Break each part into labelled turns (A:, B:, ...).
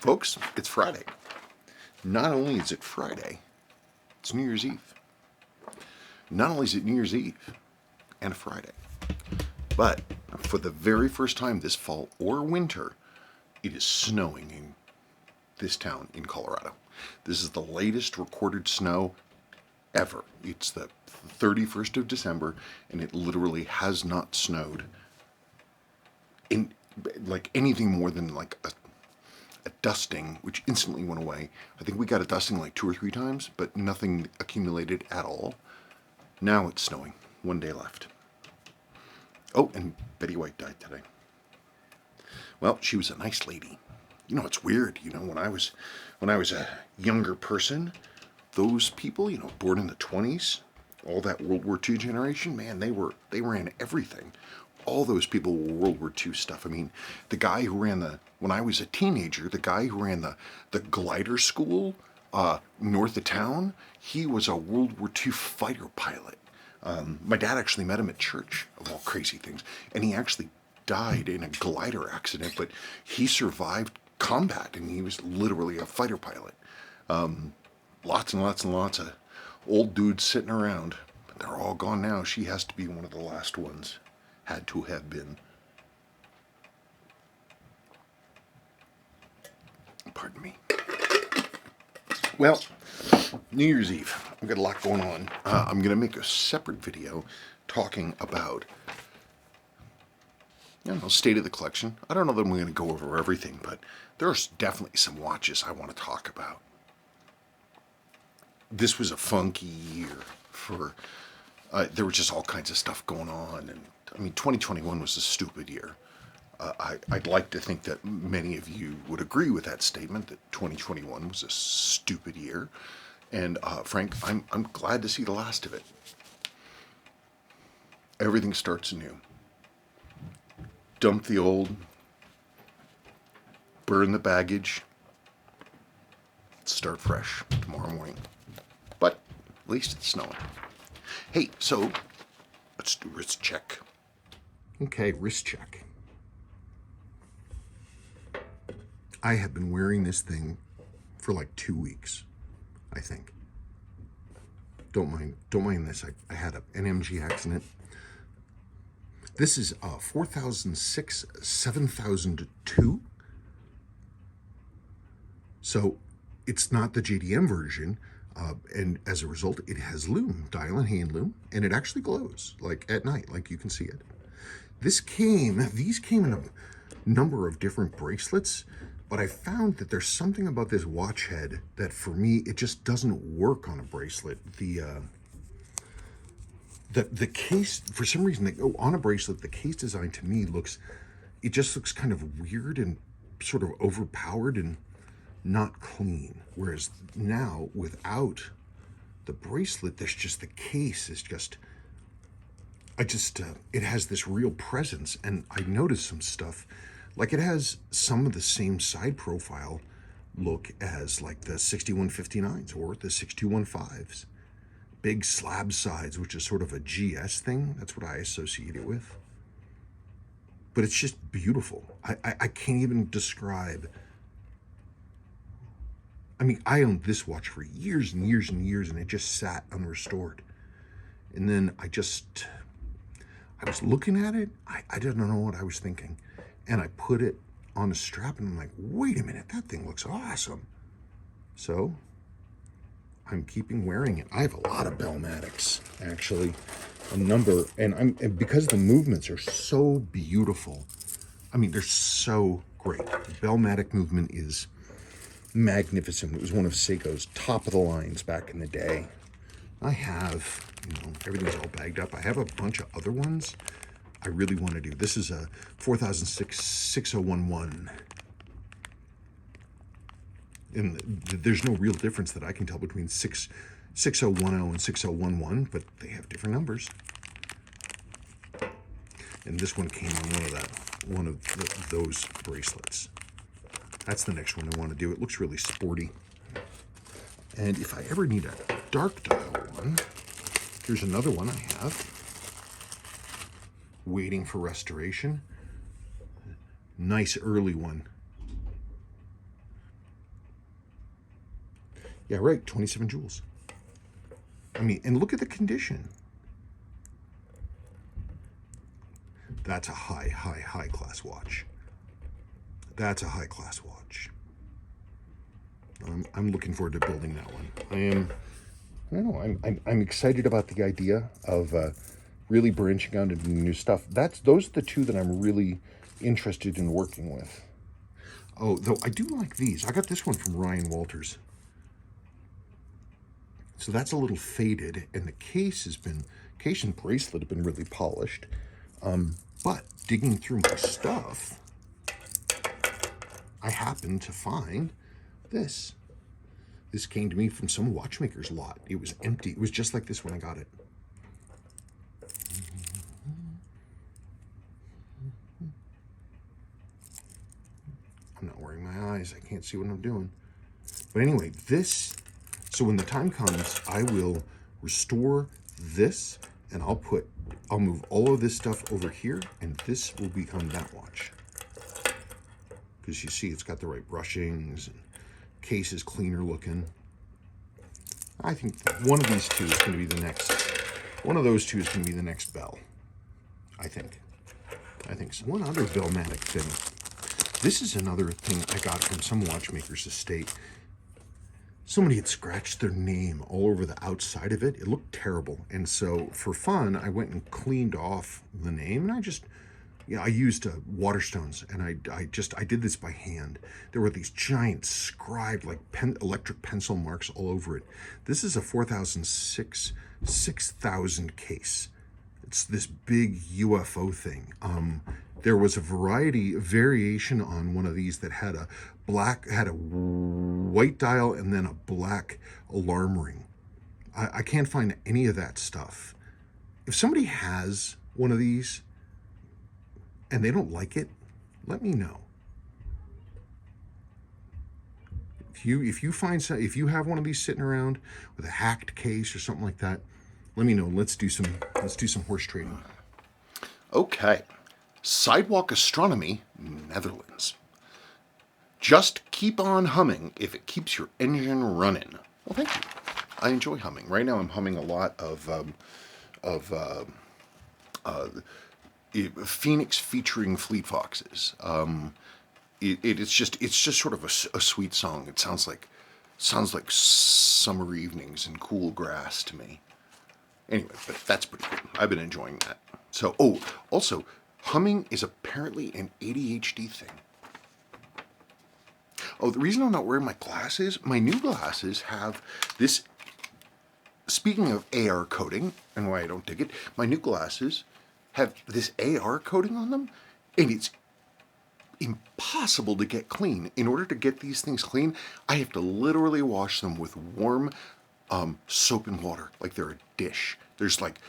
A: Folks, it's Friday. Not only is it Friday, it's New Year's Eve. Not only is it New Year's Eve and a Friday, but for the very first time this fall or winter, it is snowing in this town in Colorado. This is the latest recorded snow ever. It's the 31st of December, and it literally has not snowed in like anything more than like a dusting, which instantly went away. I think we got a dusting like 2 or 3 times, but nothing accumulated at all. Now it's snowing. 1 day left. Oh, and Betty White died today. Well, she was a nice lady. You know, it's weird. You know, when I was a younger person, those people, you know, born in the 20s, all that World War II generation, man, they ran everything. All those people were World War II stuff. I mean, the guy who ran when I was a teenager, the guy who ran the glider school north of town, he was a World War II fighter pilot. My dad actually met him at church, of all crazy things, and he actually died in a glider accident, but he survived combat, and he was literally a fighter pilot. Lots and lots and lots of old dudes sitting around, but they're all gone now. She has to be one of the last ones. Had to have been. Pardon me. Well, New Year's Eve. I've got a lot going on. I'm going to make a separate video talking about, you know, state of the collection. I don't know that I'm going to go over everything, but there's definitely some watches I want to talk about. This was a funky year for, there was just all kinds of stuff going on, and I mean, 2021 was a stupid year. I'd like to think that many of you would agree with that statement, that 2021 was a stupid year. And Frank, I'm glad to see the last of it. Everything starts anew. Dump the old, burn the baggage, start fresh tomorrow morning. But at least it's snowing. Hey, so let's do wrist check. Okay, wrist check. I have been wearing this thing for like 2 weeks, I think. Don't mind this. I had an NMG accident. This is 4006 7002. So it's not the JDM version, and as a result, it has lume, dial and hand lume, and it actually glows like at night, like you can see it. These came in a number of different bracelets, but I found that there's something about this watch head that for me, it just doesn't work on a bracelet. The case, for some reason, on a bracelet, the case design to me it just looks kind of weird and sort of overpowered and not clean. Whereas now, without the bracelet, there's just, the case is just, it has this real presence, and I noticed some stuff, like it has some of the same side profile look as like the 6159s or the 6215s. Big slab sides, which is sort of a GS thing. That's what I associate it with. But it's just beautiful. I can't even describe. I mean, I owned this watch for years and years and years, and it just sat unrestored. And then I was looking at it, I didn't know what I was thinking. And I put it on a strap, and I'm like, wait a minute, that thing looks awesome. So I'm keeping wearing it. I have a lot of Bell-Matics, actually, a number, and because the movements are so beautiful, I mean, they're so great. The Bell-Matic movement is magnificent. It was one of Seiko's top of the lines back in the day. I have, you know, everything's all bagged up. I have a bunch of other ones I really want to do. This is a 4006 6011. And there's no real difference that I can tell between 6010 and 6011, but they have different numbers. And this one came on one of those bracelets. That's the next one I want to do. It looks really sporty. And if I ever need a dark dial one, here's another one I have, waiting for restoration. Nice early one. Yeah, right, 27 joules. I mean, and look at the condition. That's a high class watch. That's a high class watch. I'm looking forward to building that one. I don't know, I'm excited about the idea of really branching out into new stuff. Those are the two that I'm really interested in working with. Oh, though I do like these. I got this one from Ryan Walters. So that's a little faded, and the case and bracelet have been really polished. But digging through my stuff, I happened to find this. This came to me from some watchmaker's lot. It was empty. It was just like this when I got it. I'm not wearing my eyes. I can't see what I'm doing. But anyway, so when the time comes, I will restore this, and I'll move all of this stuff over here, and this will become that watch. Because you see, it's got the right brushings, and case is cleaner looking. I think one of these two is going to be the next. One of those two is going to be the next Bell. I think so. One other Bell-Matic thing. This is another thing I got from some watchmaker's estate. Somebody had scratched their name all over the outside of it. It looked terrible. And so for fun, I went and cleaned off the name, and I used Waterstones, and I did this by hand. There were these giant scribed, like electric pencil marks all over it. This is a 6000 case. It's this big UFO thing. There was a variation on one of these that had a white dial and then a black alarm ring. I can't find any of that stuff. If somebody has one of these and they don't like it, let me know. If you have one of these sitting around with a hacked case or something like that, let me know. Let's do some horse trading. Okay. Sidewalk Astronomy, Netherlands. Just keep on humming if it keeps your engine running. Well, thank you. I enjoy humming. Right now I'm humming a lot of Phoenix featuring Fleet Foxes. It's just sort of a sweet song. It sounds like summer evenings and cool grass to me. Anyway, but that's pretty good. I've been enjoying that. So, also, humming is apparently an ADHD thing. Oh, the reason I'm not wearing my glasses, my new glasses have this. Speaking of AR coating, and why I don't dig it, my new glasses have this AR coating on them, and it's impossible to get clean. In order to get these things clean, I have to literally wash them with warm soap and water, like they're a dish. There's like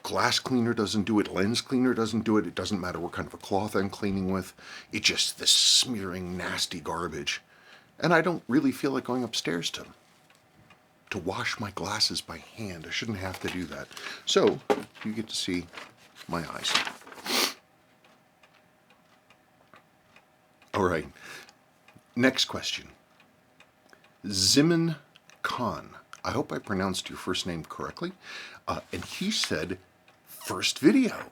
A: glass cleaner doesn't do it, lens cleaner doesn't do it. It doesn't matter what kind of a cloth I'm cleaning with. It's just this smearing, nasty garbage. And I don't really feel like going upstairs to wash my glasses by hand. I shouldn't have to do that. So you get to see my eyes. All right. Next question. Zimin Khan. I hope I pronounced your first name correctly. And he said, first video.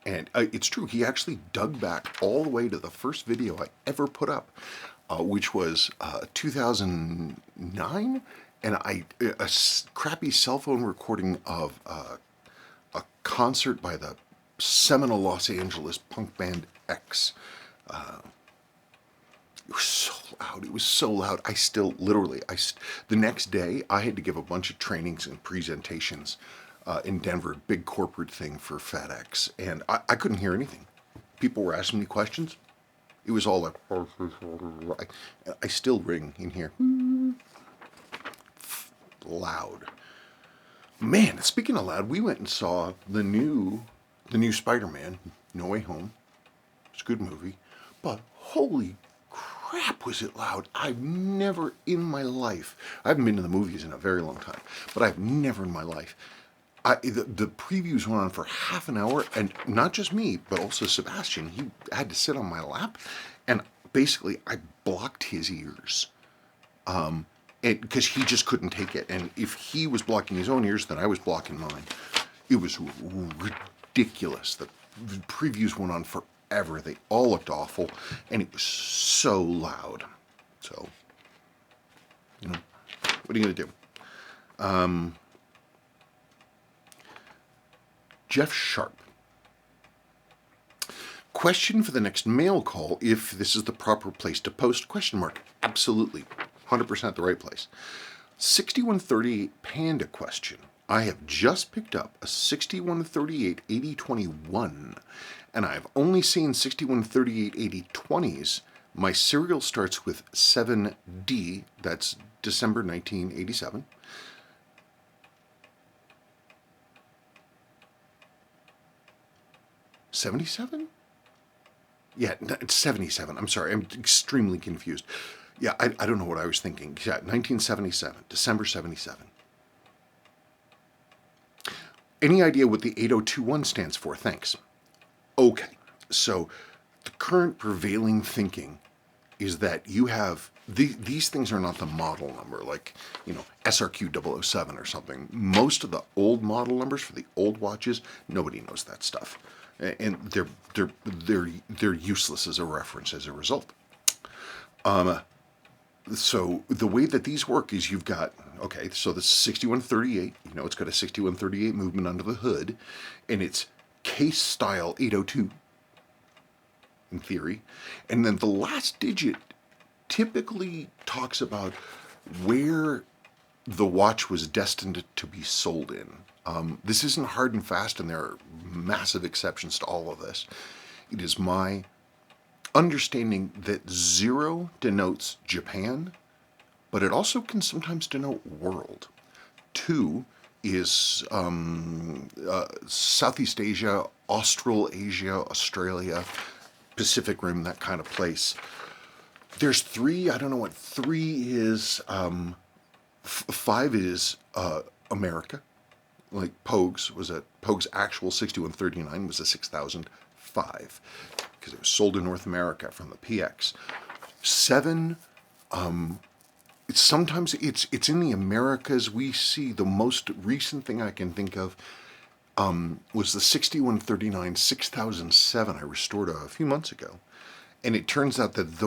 A: And it's true. He actually dug back all the way to the first video I ever put up, which was 2009. And a crappy cell phone recording of a concert by the seminal Los Angeles punk band X. It was so loud. It was so loud. The next day, I had to give a bunch of trainings and presentations in Denver, big corporate thing for FedEx, and I couldn't hear anything. People were asking me questions. It was all like, I still ring in here. Loud. Man, speaking of loud, we went and saw the new Spider-Man, No Way Home. It's a good movie, but holy crap was it loud. I've never in my life, I haven't been to the movies in a very long time, but I've never in my life, the previews went on for half an hour, and not just me, but also Sebastian. He had to sit on my lap, and basically I blocked his ears. because he just couldn't take it. And if he was blocking his own ears, then I was blocking mine. It was ridiculous. The previews went on forever. They all looked awful, and it was so loud. So, you know, what are you going to do? Jeff Sharp. Question for the next mail call, if this is the proper place to post, question mark. Absolutely. 100% the right place. 6138 Panda question. I have just picked up a 6138 8021, and I've only seen 6138 8020s. My serial starts with 7D, that's December 1987. '77? Yeah, it's 77. I'm sorry, I'm extremely confused. Yeah, I don't know what I was thinking. Yeah, 1977, December 77. Any idea what the 8021 stands for? Thanks. Okay, so the current prevailing thinking is that you have, these things are not the model number, like, you know, SRQ 007 or something. Most of the old model numbers for the old watches, nobody knows that stuff. And they're useless as a reference as a result. So the way that these work is you've got, okay, so the 6138, you know, it's got a 6138 movement under the hood, and it's case style 802 in theory. And then the last digit typically talks about where the watch was destined to be sold in. This isn't hard and fast, and there are massive exceptions to all of this. It is my understanding that 0 denotes Japan, but it also can sometimes denote world. 2 is Southeast Asia, Australasia, Australia, Pacific Rim, that kind of place. There's 3, I don't know what 3 is. 5 is America. Like Pogue's actual 6139 was a 6005 because it was sold in North America from the PX. 7, sometimes it's in the Americas. We see the most recent thing I can think of was the 6139 6007 I restored a few months ago. And it turns out that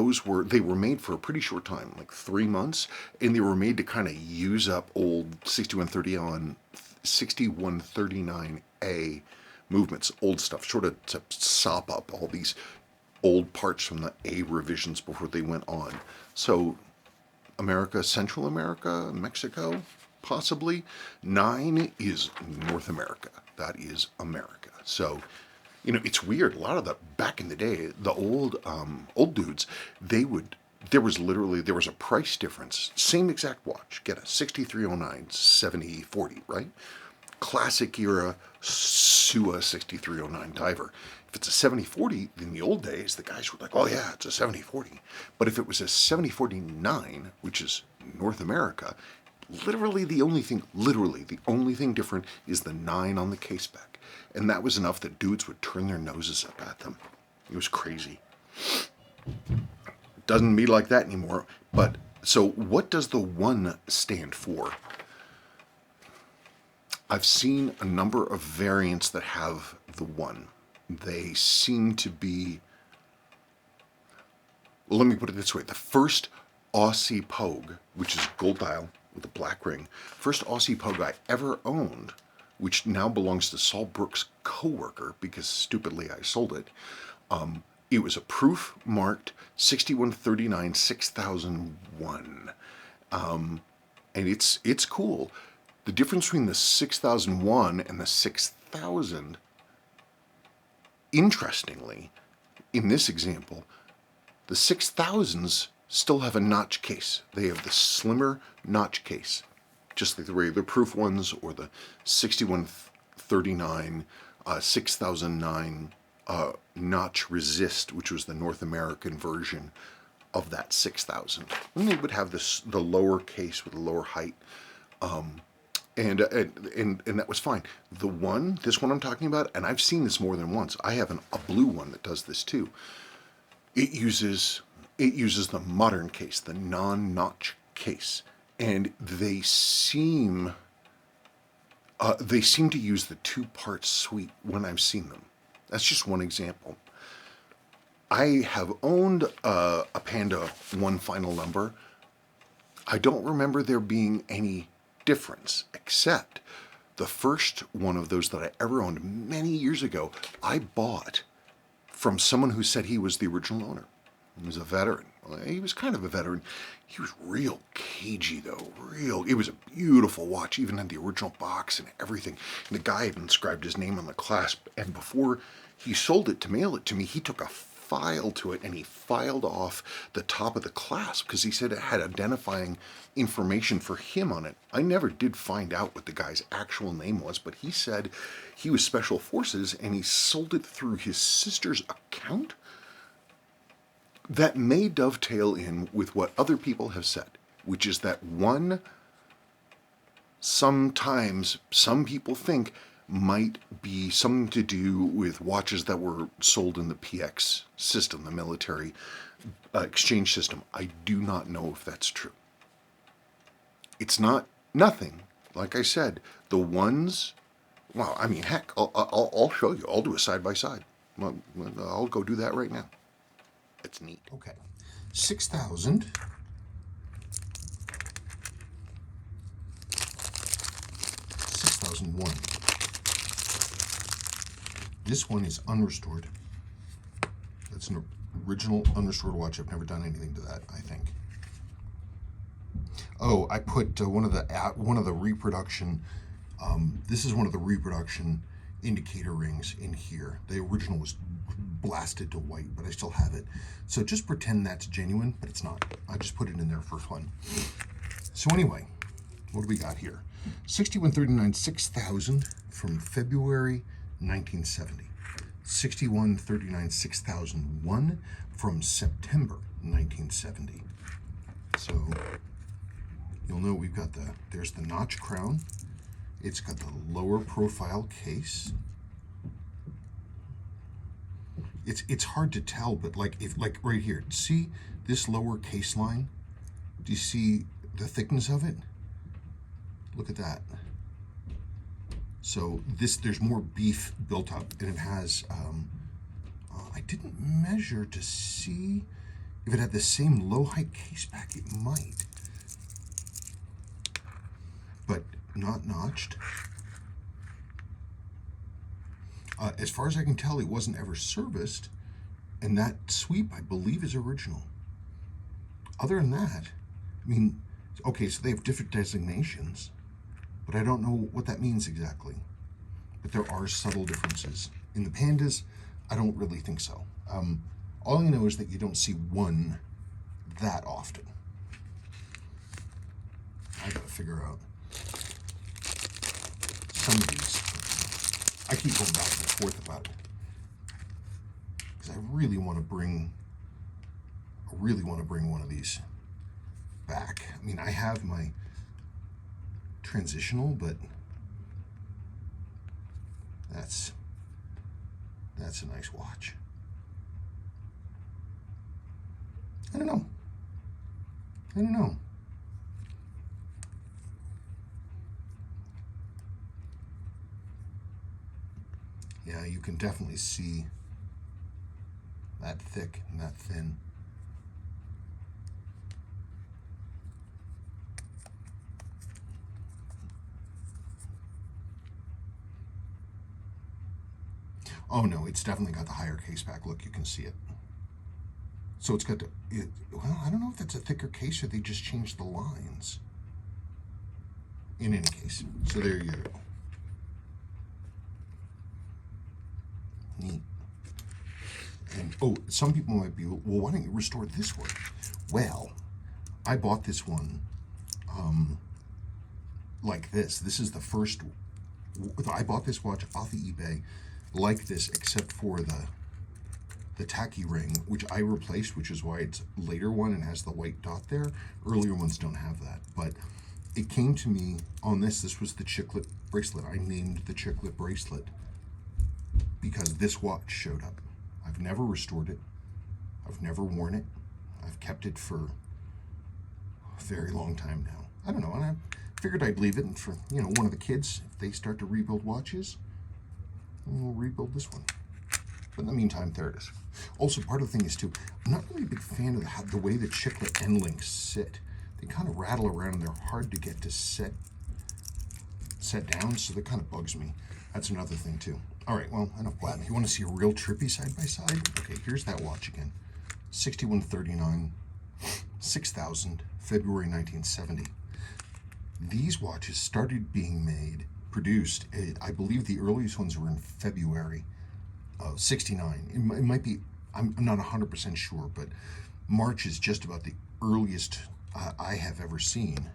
A: they were made for a pretty short time, like 3 months, and they were made to kind of use up old 6139A movements, old stuff, sort of to sop up all these old parts from the A revisions before they went on. So America, Central America, Mexico, possibly. 9 is North America. That is America. So, you know, it's weird. A lot of the, back in the day, the old dudes, there was a price difference. Same exact watch. Get a 6309 7040, right? Classic era Sua 6309 diver. If it's a 7040, in the old days, the guys were like, oh yeah, it's a 7040. But if it was a 7049, which is North America, literally the only thing different is the 9 on the case back. And that was enough that dudes would turn their noses up at them. It was crazy. Doesn't be like that anymore. But, so what does the 1 stand for? I've seen a number of variants that have the 1. They seem to be, well, let me put it this way. The first Aussie Pogue, which is gold dial with a black ring, first Aussie Pogue I ever owned, which now belongs to Saul Brooks' coworker because stupidly I sold it. It was a proof marked 6139 6001. And it's cool. The difference between the 6001 and the 6000, interestingly, in this example, the 6000s still have a notch case. They have the slimmer notch case, just like the regular proof ones or the 6139, 6009 notch resist, which was the North American version of that 6000. And they would have the lower case with the lower height. And that was fine. This one I'm talking about, and I've seen this more than once. I have a blue one that does this too. It uses the modern case, the non-notch case, and they seem to use the two-part suite when I've seen them. That's just one example. I have owned a Panda One Final Number. I don't remember there being any difference, except the first one of those that I ever owned many years ago, I bought from someone who said he was the original owner. He was a veteran. He was kind of a veteran. He was real cagey, though. It was a beautiful watch, even had the original box and everything. And the guy had inscribed his name on the clasp. And before he sold it to mail it to me, he took a file to it and he filed off the top of the clasp because he said it had identifying information for him on it. I never did find out what the guy's actual name was, but he said he was Special Forces and he sold it through his sister's account. That may dovetail in with what other people have said, which is that one, sometimes some people think might be something to do with watches that were sold in the PX system, the military exchange system. I do not know if that's true. It's not nothing. Like I said, the ones, well, I mean, heck, I'll show you. I'll do a side by side. I'll go do that right now. It's neat. Okay, 6,000. 6,001. This one is unrestored. That's an original unrestored watch. I've never done anything to that, I think. Oh, I put one of the reproduction. This is one of the reproduction indicator rings in here. The original was blasted to white, but I still have it. So just pretend that's genuine, but it's not. I just put it in there for fun. So anyway, what do we got here? 6139 6000 from February 1970. 6139 6001 from September 1970. So you'll know we've got there's the notch crown. It's got the lower profile case. It's hard to tell, but like right here, see this lower case line? Do you see the thickness of it? Look at that. So there's more beef built up, and it has, I didn't measure to see if it had the same low height case back. It might, but not notched. As far as I can tell, it wasn't ever serviced, and that sweep, I believe, is original. Other than that, I mean, okay, so they have different designations, but I don't know what that means exactly. But there are subtle differences. In the Pandas, I don't really think so. All I know is that you don't see one that often. I gotta figure out some of these. I keep going back and forth about it because I really want to bring one of these back. I mean, I have my transitional, but that's a nice watch. I don't know. Yeah, you can definitely see that thick and that thin. Oh no, it's definitely got the higher case back. Look, you can see it. So it's got well, I don't know if that's a thicker case or they just changed the lines. In any case, so there you go. Neat. And oh, some people might be, well, why don't you restore this one? Well, I bought this one like this. This is the first. I bought this watch off of eBay like this, except for the tacky ring, which I replaced, which is why it's a later one and has the white dot there. Earlier ones don't have that, but it came to me on this. This was the chiclet bracelet. I named the chiclet bracelet because this watch showed up. I've never restored it. I've never worn it. I've kept it for a very long time now. I don't know, and I figured I'd leave it for, you know, one of the kids, if they start to rebuild watches, we'll rebuild this one. But in the meantime, there it is. Also, part of the thing is, too, I'm not really a big fan of the way the chiclet end links sit. They kind of rattle around, and they're hard to get to set down, so that kind of bugs me. That's another thing, too. All right, well, enough blabbing. You want to see a real trippy side-by-side? Okay, here's that watch again. 6139, 6000, February 1970. These watches started being produced, I believe the earliest ones were in February of 69. It might be, I'm not 100% sure, but March is just about the earliest I have ever seen.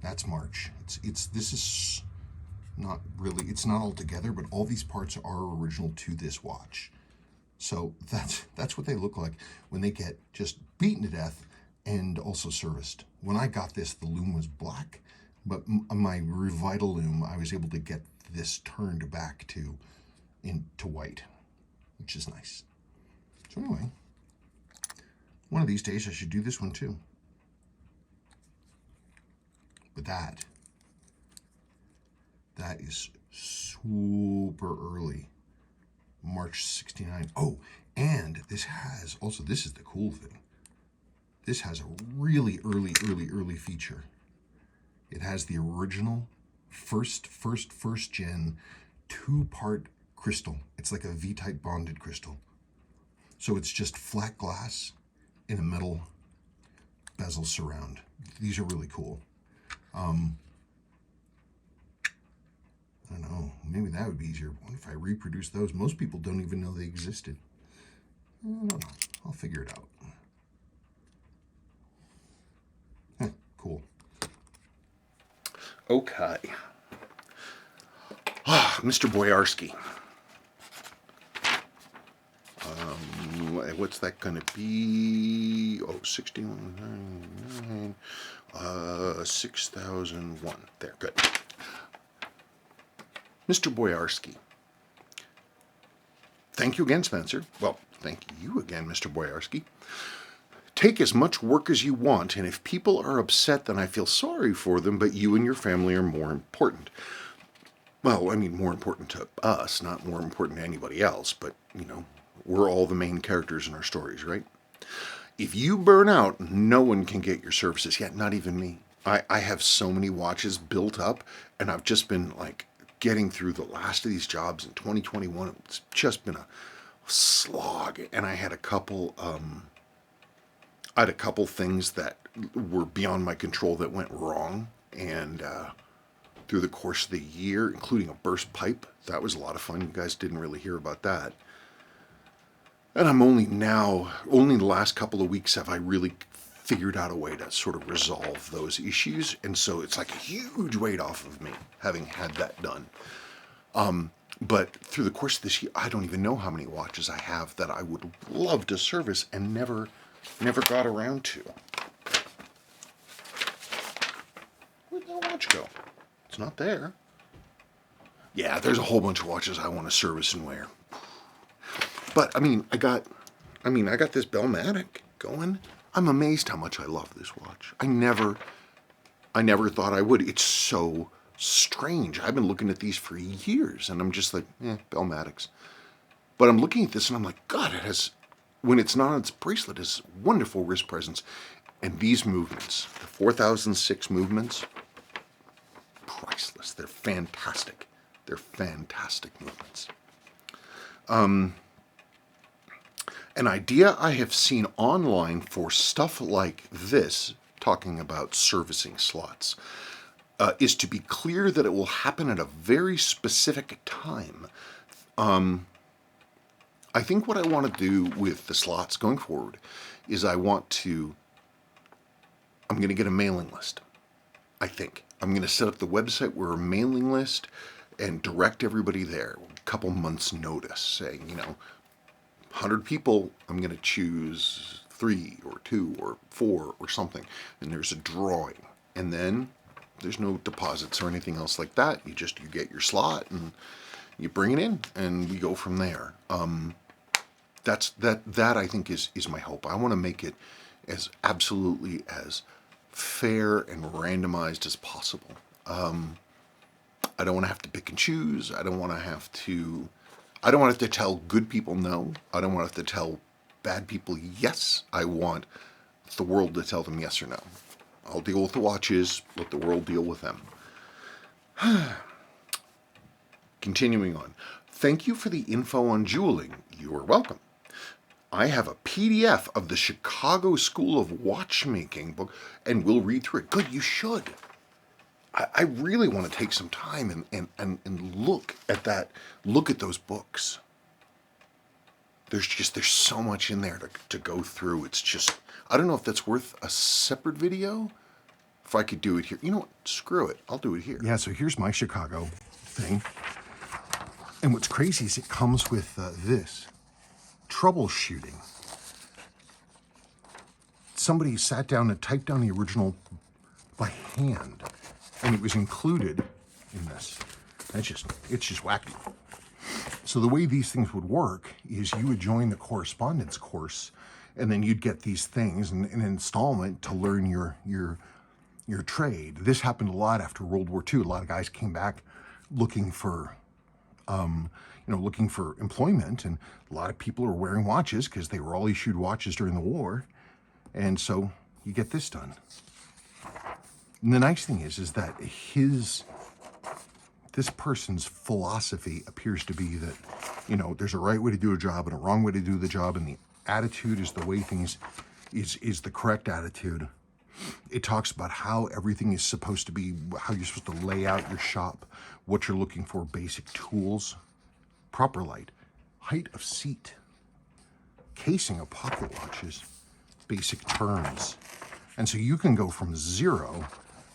A: That's March. This is not really, it's not all together, but all these parts are original to this watch. So that's what they look like when they get just beaten to death and also serviced. When I got this, the loom was black, but my Revital loom, I was able to get this turned back to white, which is nice. So anyway, one of these days I should do this one too. But that is super early. March 69. Oh, and this has, also this is the cool thing. This has a really early feature. It has the original first gen 2-part crystal. It's like a V-type bonded crystal. So it's just flat glass in a metal bezel surround. These are really cool. I don't know, maybe that would be easier. What if I reproduce those? Most people don't even know they existed. I don't know. I'll figure it out. Cool. Okay. Mr. Boyarsky. What's that going to be? Oh, 6199. 6001. There, good. Mr. Boyarsky. Thank you again, Spencer. Well, thank you again, Mr. Boyarsky. Take as much work as you want, and if people are upset, then I feel sorry for them, but you and your family are more important. Well, I mean, more important to us, not more important to anybody else, but, you know, we're all the main characters in our stories, right? If you burn out, no one can get your services. Yeah, not even me. I have so many watches built up, and I've just been, like, getting through the last of these jobs in 2021. It's just been a slog, and I had a couple things that were beyond my control that went wrong, and through the course of the year, including a burst pipe. That was a lot of fun. You guys didn't really hear about that. And I'm only the last couple of weeks have I really figured out a way to sort of resolve those issues. And so it's like a huge weight off of me having had that done. But through the course of this year, I don't even know how many watches I have that I would love to service and never got around to. Where'd that watch go? It's not there. Yeah, there's a whole bunch of watches I want to service and wear. But I mean, I got this Bell-Matic going. I'm amazed how much I love this watch. I never thought I would. It's so strange. I've been looking at these for years, and I'm just like, Bell-Matics. But I'm looking at this, and I'm like, God, it has, when it's not on its bracelet, it's wonderful wrist presence. And these movements, the 4006 movements, priceless. They're fantastic. They're fantastic movements. An idea I have seen online for stuff like this, talking about servicing slots, is to be clear that it will happen at a very specific time. I think what I want to do with the slots going forward is I'm going to get a mailing list. I think. I'm going to set up the website where a mailing list and direct everybody there. A couple months notice saying, 100 people, I'm going to choose 3 or 2 or 4 or something. And there's a drawing. And then there's no deposits or anything else like that. You get your slot and you bring it in and we go from there. That I think is my hope. I want to make it as absolutely as fair and randomized as possible. I don't want to have to pick and choose. I don't want to have to tell good people no. I don't want to have to tell bad people yes. I want the world to tell them yes or no. I'll deal with the watches, let the world deal with them. Continuing on. Thank you for the info on jeweling. You are welcome. I have a PDF of the Chicago School of Watchmaking book, and we'll read through it. Good, you should. I really want to take some time and look at that, look at those books. There's so much in there to go through. It's just, I don't know if that's worth a separate video. If I could do it here. You know what? Screw it. I'll do it here. Yeah, so here's my Chicago thing. And what's crazy is it comes with this. Troubleshooting. Somebody sat down and typed down the original by hand. And it was included in this. It's just wacky. So the way these things would work is you would join the correspondence course, and then you'd get these things in an installment to learn your trade. This happened a lot after World War II. A lot of guys came back looking for, looking for employment, and a lot of people are wearing watches because they were all issued watches during the war, and so you get this done. And the nice thing is that this person's philosophy appears to be that, there's a right way to do a job and a wrong way to do the job, and the attitude is the way things is the correct attitude. It talks about how everything is supposed to be, how you're supposed to lay out your shop, what you're looking for, basic tools, proper light, height of seat, casing of pocket watches, basic turns. And so you can go from zero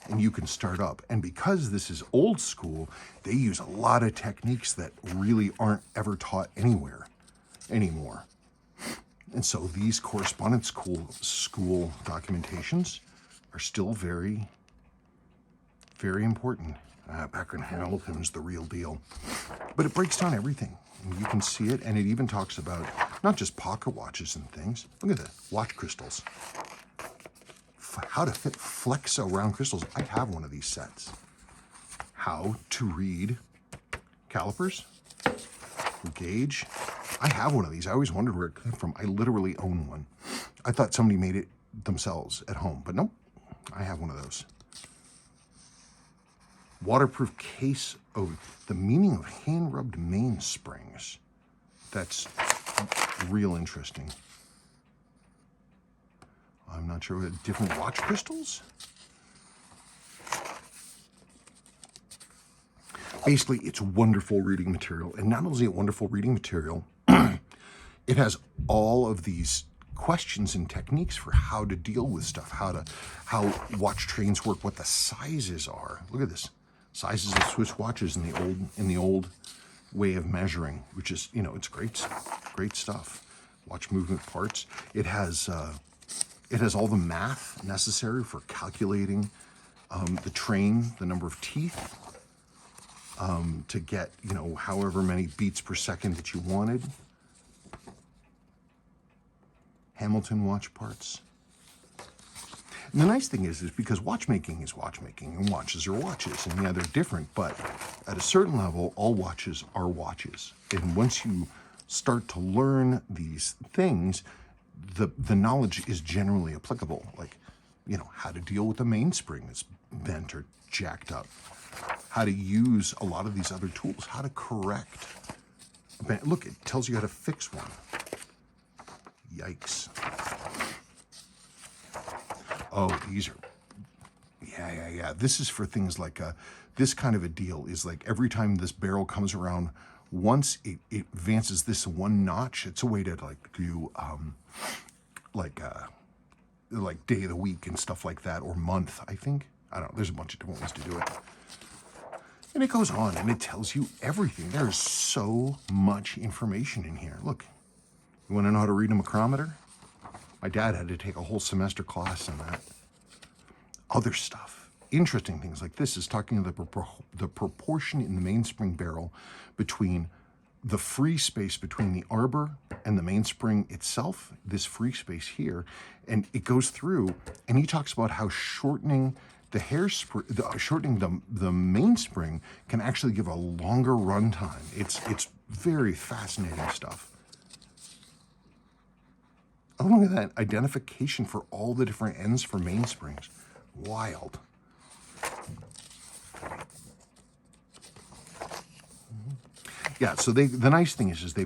A: and you can start up. And because this is old school, they use a lot of techniques that really aren't ever taught anywhere anymore. And so these correspondence school documentations are still very, very important. Background Hamilton's the real deal. But it breaks down everything. And you can see it, and it even talks about not just pocket watches and things. Look at the watch crystals. How to fit flexo round crystals. I have one of these sets. How to read calipers, gauge. I have one of these. I always wondered where it came from. I literally own one. I thought somebody made it themselves at home, but nope, I have one of those. Waterproof case of the meaning of hand-rubbed mainsprings. That's real interesting. I'm not sure what different watch crystals. Basically, it's wonderful reading material. And not only is it wonderful reading material, it has all of these questions and techniques for how to deal with stuff, how watch trains work, what the sizes are. Look at this. Sizes of Swiss watches in the old way of measuring, which is, it's great stuff. Watch movement parts. It has all the math necessary for calculating the train, the number of teeth, to get, however many beats per second that you wanted. Hamilton watch parts. And the nice thing is because watchmaking is watchmaking and watches are watches. And yeah, they're different, but at a certain level, all watches are watches. And once you start to learn these things, the knowledge is generally applicable. Like, how to deal with a mainspring that's bent or jacked up, how to use a lot of these other tools, how to correct. Look, it tells you how to fix one. Yikes. Oh, these are, yeah. This is for things like, this kind of a deal is like every time this barrel comes around, once it advances this one notch, it's a way to do, like day of the week and stuff like that, or month, I think. I don't know, there's a bunch of different ways to do it. And it goes on and it tells you everything. There's so much information in here. Look, you want to know how to read a micrometer? My dad had to take a whole semester class on that. Other stuff, interesting things like this is talking about the proportion in the mainspring barrel between the free space between the arbor and the mainspring itself, this free space here, and it goes through, and he talks about how shortening the hairspring, shortening the mainspring can actually give a longer run time. It's very fascinating stuff. Oh, look at that identification for all the different ends for mainsprings. Wild. Yeah, so the nice thing is they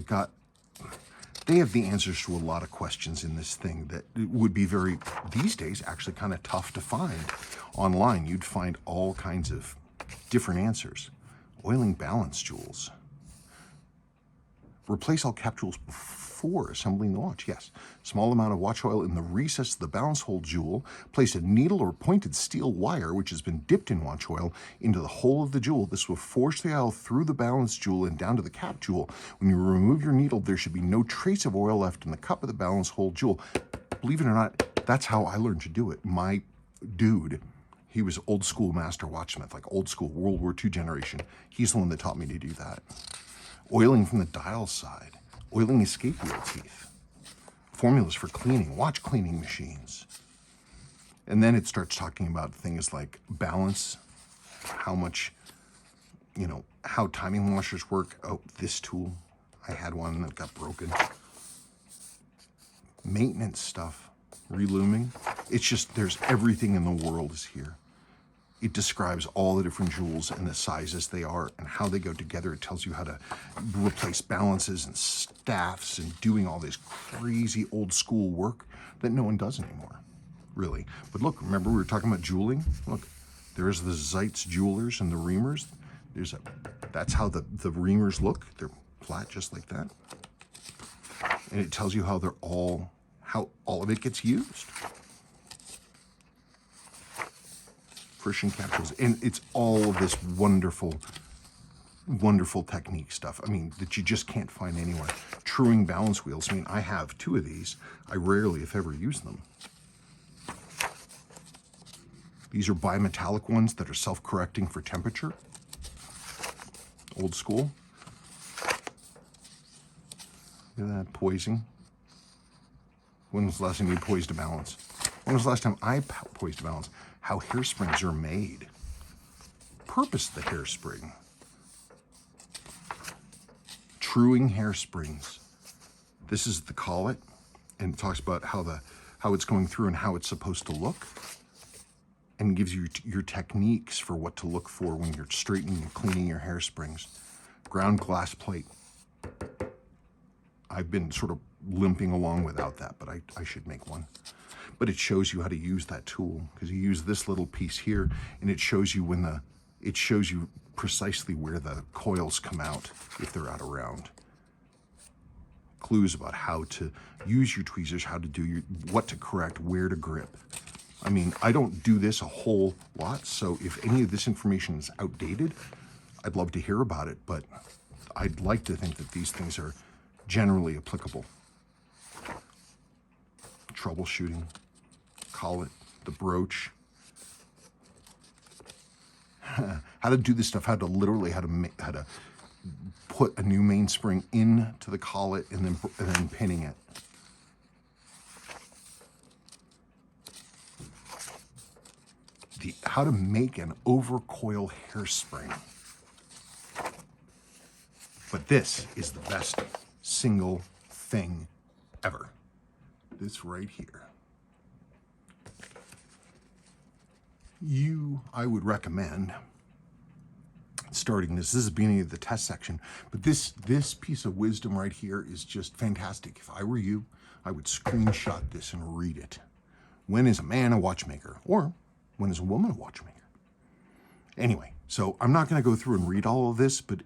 A: have the answers to a lot of questions in this thing that would be these days, actually kind of tough to find online. You'd find all kinds of different answers. Oiling balance jewels. Replace all cap jewels before assembling the watch. Yes. Small amount of watch oil in the recess of the balance hole jewel. Place a needle or pointed steel wire, which has been dipped in watch oil, into the hole of the jewel. This will force the oil through the balance jewel and down to the cap jewel. When you remove your needle, there should be no trace of oil left in the cup of the balance hole jewel. Believe it or not, that's how I learned to do it. My dude, he was old school master watchsmith, like old school World War II generation. He's the one that taught me to do that. Oiling from the dial side. Oiling escape wheel teeth. Formulas for cleaning, watch cleaning machines. And then it starts talking about things like balance, how much, how timing washers work. Oh, this tool, I had one that got broken. Maintenance stuff, relooming. It's just, there's everything in the world is here. It describes all the different jewels and the sizes they are and how they go together. It tells you how to replace balances and staffs and doing all this crazy old school work that no one does anymore, really. But look, remember we were talking about jeweling? Look, there's the Seitz jewelers and the reamers. That's how the reamers look. They're flat just like that. And it tells you how all of it gets used. Friction capsules, and it's all of this wonderful technique stuff. I mean, that you just can't find anywhere. Truing balance wheels. I mean, I have 2 of these. I rarely, if ever, use them. These are bimetallic ones that are self-correcting for temperature. Old school. Look at that, poising. When was the last time you poised a balance? When was the last time I poised a balance? How hairsprings are made. Purpose the hairspring. Truing hairsprings. This is the collet, and it talks about how it's going through and how it's supposed to look, and gives you your techniques for what to look for when you're straightening and cleaning your hairsprings. Ground glass plate. I've been sort of limping along without that, but I should make one. But it shows you how to use that tool, because you use this little piece here, and it shows you precisely where the coils come out if they're out of round. Clues about how to use your tweezers, how to do what to correct, where to grip. I mean, I don't do this a whole lot, so if any of this information is outdated, I'd love to hear about it, but I'd like to think that these things are generally applicable. Troubleshooting. Collet, the brooch. How to do this stuff, how to put a new mainspring into the collet and then pinning it. How to make an overcoil hairspring. But this is the best single thing ever. This right here. I would recommend starting this. This is the beginning of the test section, but this piece of wisdom right here is just fantastic. If I were you, I would screenshot this and read it. When is a man a watchmaker? Or when is a woman a watchmaker? Anyway, so I'm not going to go through and read all of this, but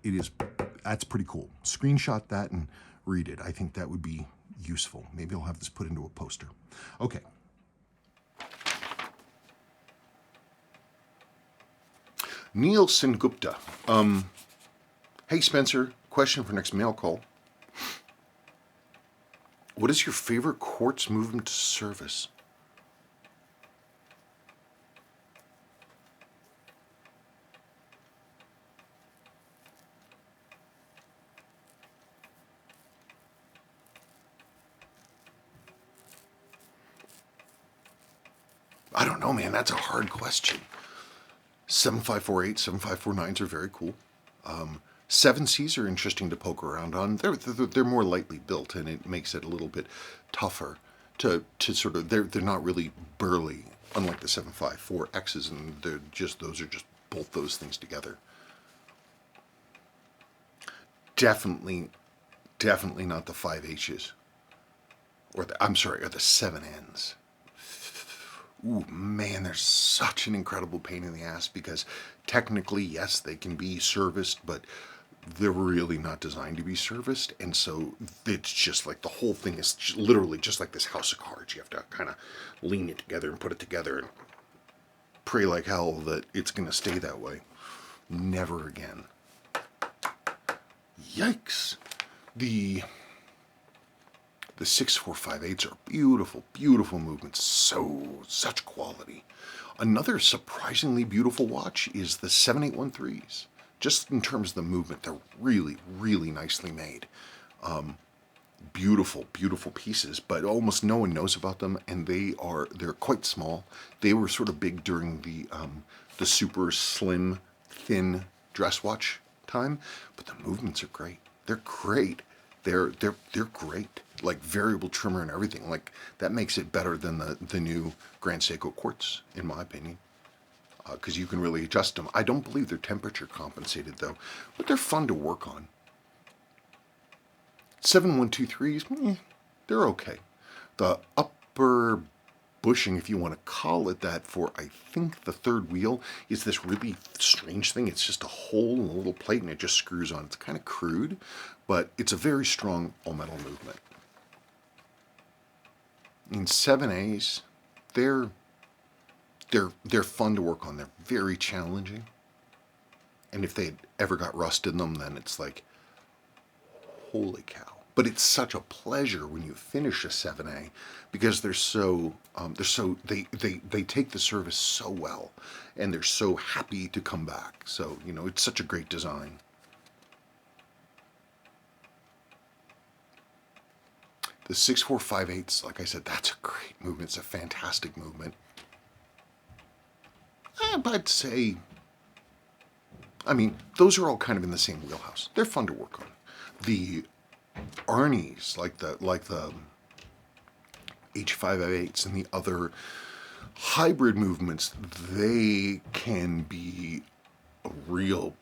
A: that's pretty cool. Screenshot that and read it. I think that would be useful. Maybe I'll have this put into a poster. Okay. Neil Sengupta. Hey, Spencer. Question for next mail call. What is your favorite quartz movement service? I don't know, man. That's a hard question. 7548, 7549s are very cool. 7Cs are interesting to poke around on. They're more lightly built, and it makes it a little bit tougher to sort of, they're not really burly, unlike the 754Xs, and those are just bolt those things together. Definitely not the 5Hs, or the 7Ns. Ooh, man, they're such an incredible pain in the ass because technically, yes, they can be serviced, but they're really not designed to be serviced. And so it's just like the whole thing is literally just like this house of cards. You have to kind of lean it together and put it together and pray like hell that it's going to stay that way. Never again. Yikes. The 6458s are beautiful, beautiful movements. Such quality. Another surprisingly beautiful watch is the 7813s. Just in terms of the movement, they're really, really nicely made. Beautiful, beautiful pieces, but almost no one knows about them, and they're quite small. They were sort of big during the super slim, thin dress watch time, but the movements are great. They're great. They're great. Like variable trimmer and everything. Like that makes it better than the new Grand Seiko quartz, in my opinion. Because you can really adjust them. I don't believe they're temperature compensated though, but they're fun to work on. 7123s, they're okay. The upper bushing, if you want to call it that, for I think the third wheel is this really strange thing. It's just a hole in a little plate and it just screws on. It's kind of crude, but it's a very strong all-metal movement. In 7As, they're fun to work on. They're very challenging. And if they ever got rust in them, then it's like, holy cow. But it's such a pleasure when you finish a 7A because they take the service so well and they're so happy to come back. So, it's such a great design. The 6458s, like I said, that's a great movement. It's a fantastic movement. I'd say, those are all kind of in the same wheelhouse. They're fun to work on. The Arnie's, like the H558s and the other hybrid movements, they can be a real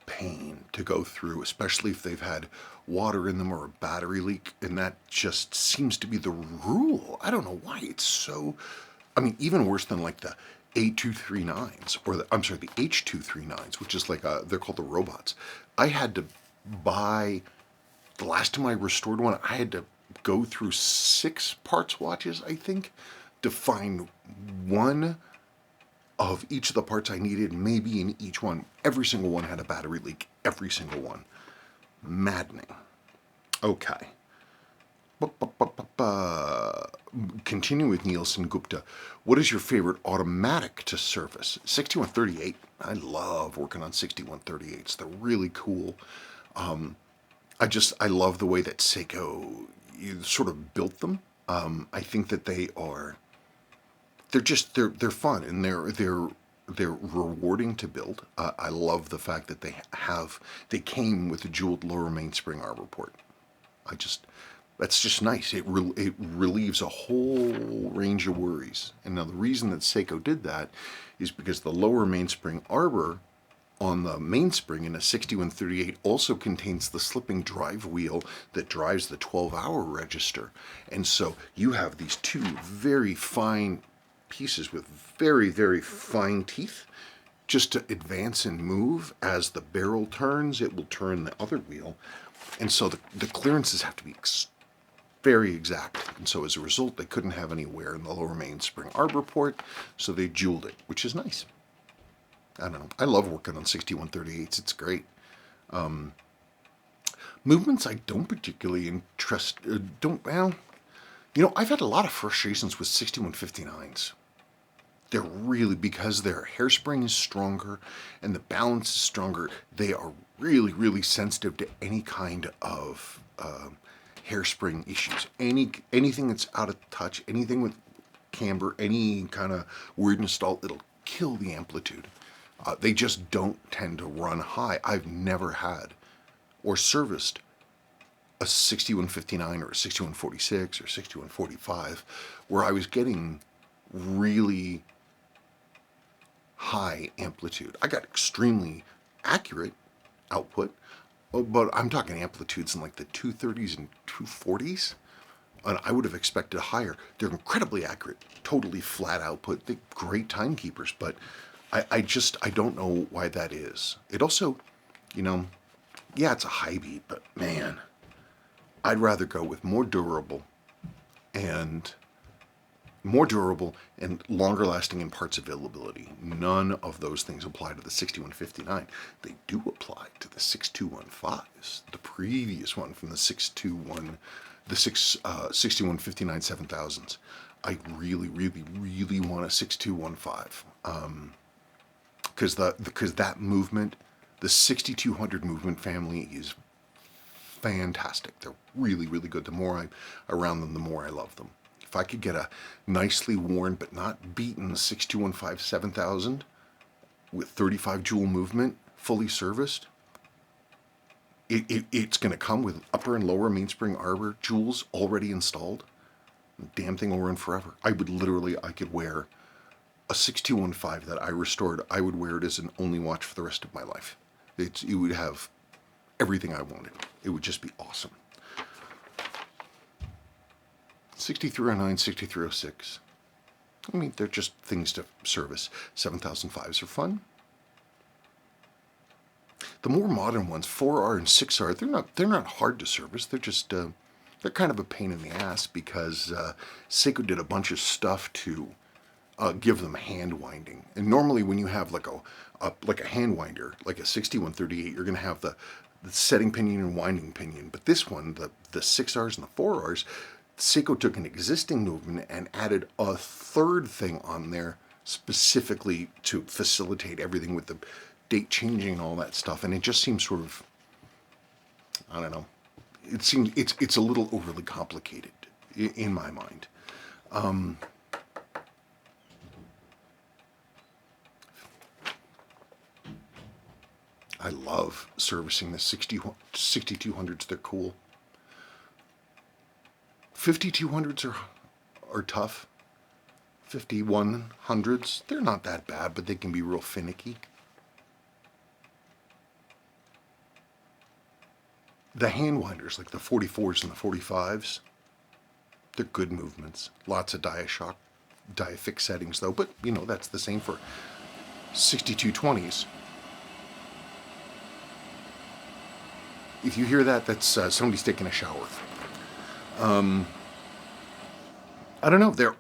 A: pain to go through, especially if they've had water in them or a battery leak, and that just seems to be the rule. I don't know why it's so, even worse than like the A239s, or the H239s, which is like they're called the robots. I had to buy, the last time I restored one, I had to go through 6 parts watches, I think, to find one of each of the parts I needed, maybe in each one. Every single one had a battery leak. Every single one. Maddening. Okay. Continue with Nielsen Gupta. What is your favorite automatic to service? 6138. I love working on 6138s. They're really cool. I love the way that Seiko sort of built them. I think that they're fun and they're rewarding to build. I love the fact that they came with a jeweled lower mainspring arbor port. That's just nice. It relieves a whole range of worries. And now the reason that Seiko did that is because the lower mainspring arbor on the mainspring in a 6138 also contains the slipping drive wheel that drives the 12-hour register. And so you have these two very fine pieces with very, very fine teeth just to advance and move. As the barrel turns, it will turn the other wheel. And so the clearances have to be very exact. And so as a result, they couldn't have any wear in the lower mainspring arbor port, so they jeweled it, which is nice. I don't know. I love working on 6138s. It's great. Movements I don't particularly interest. I've had a lot of frustrations with 6159s. They're really, because their hairspring is stronger and the balance is stronger, they are really, really sensitive to any kind of hairspring issues. Anything that's out of touch, anything with camber, any kind of weird install, it'll kill the amplitude. They just don't tend to run high. I've never had or serviced a 6159 or a 6146 or 6145 where I was getting really high amplitude. I got extremely accurate output, but I'm talking amplitudes in like the 230s and 240s, and I would have expected higher. They're incredibly accurate, totally flat output. They're great timekeepers, but I don't know why that is. It also, yeah, it's a high beat, but man, I'd rather go with more durable and longer lasting in parts availability. None of those things apply to the 6159. They do apply to the 6215s, the previous one from the 6159 7000s. I really, really, really want a 6215 because that movement, the 6200 movement family is fantastic. They're really, really good. The more I'm around them, the more I love them. If I could get a nicely worn but not beaten 6215 7000 with 35 jewel movement, fully serviced, it's going to come with upper and lower mainspring arbor jewels already installed. The damn thing will run forever. I could wear a 6215 that I restored. I would wear it as an only watch for the rest of my life. It would have everything I wanted. It would just be awesome. 6309, 6306. I mean, they're just things to service. 7005s are fun. The more modern ones, 4R and 6R, they're not hard to service. They're just they're kind of a pain in the ass because Seiko did a bunch of stuff to give them hand winding. And normally when you have like a hand winder, like a 6138, you're going to have the setting pinion and winding pinion. But this one, the 6Rs and the 4Rs, Seiko took an existing movement and added a third thing on there specifically to facilitate everything with the date changing and all that stuff. And it just seems sort of, I don't know, it seems it's a little overly complicated in my mind. I love servicing the 6200s. They're cool. 5200s are tough. 5100s, they're not that bad, but they can be real finicky. The hand winders, like the 44s and the 45s, they're good movements. Lots of dia fix settings though, but that's the same for 6220s. If you hear that, that's somebody's taking a shower. I don't know. They're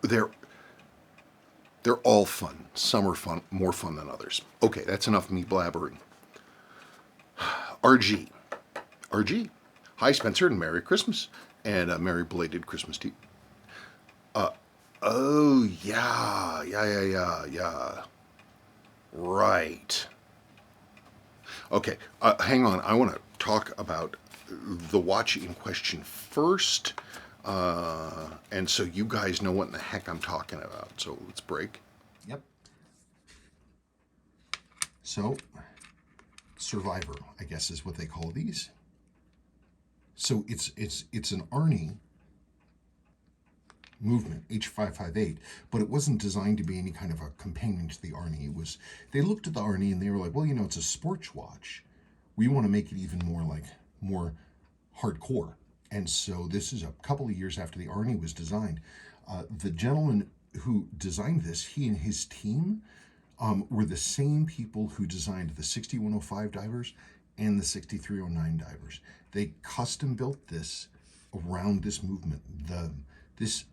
A: all fun. Some are fun, more fun than others. Okay, that's enough of me blabbering. RG. Hi, Spencer, and Merry Christmas. And Merry belated Christmas to you. Oh, yeah. Right. Okay, hang on. I want to talk about the watch in question first. And so you guys know what in the heck I'm talking about. So let's break. Yep. So, Survivor, I guess is what they call these. So it's an Arnie movement, H558, but it wasn't designed to be any kind of a companion to the Arnie. They looked at the Arnie and they were like, well, it's a sports watch. We want to make it even more hardcore. And so this is a couple of years after the Arnie was designed. The gentleman who designed this, he and his team were the same people who designed the 6105 divers and the 6309 divers. They custom built this around this movement. This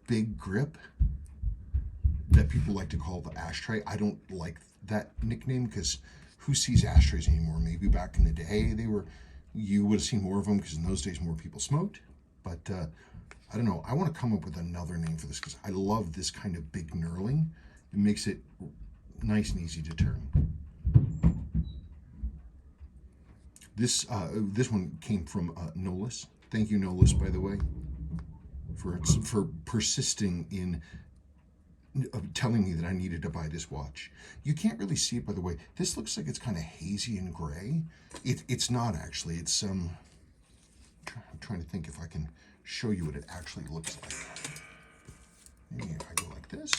A: big grip that people like to call the ashtray. I don't like that nickname because who sees ashtrays anymore? Maybe back in the day you would have seen more of them because in those days more people smoked. But I don't know. I want to come up with another name for this because I love this kind of big knurling. It makes it nice and easy to turn. This one came from Nolis. Thank you, Nolis, by the way, for persisting in telling me that I needed to buy this watch. You can't really see it, by the way. This looks like it's kind of hazy and gray. It's not actually. It's I'm trying to think if I can show you what it actually looks like. Maybe if I go like this.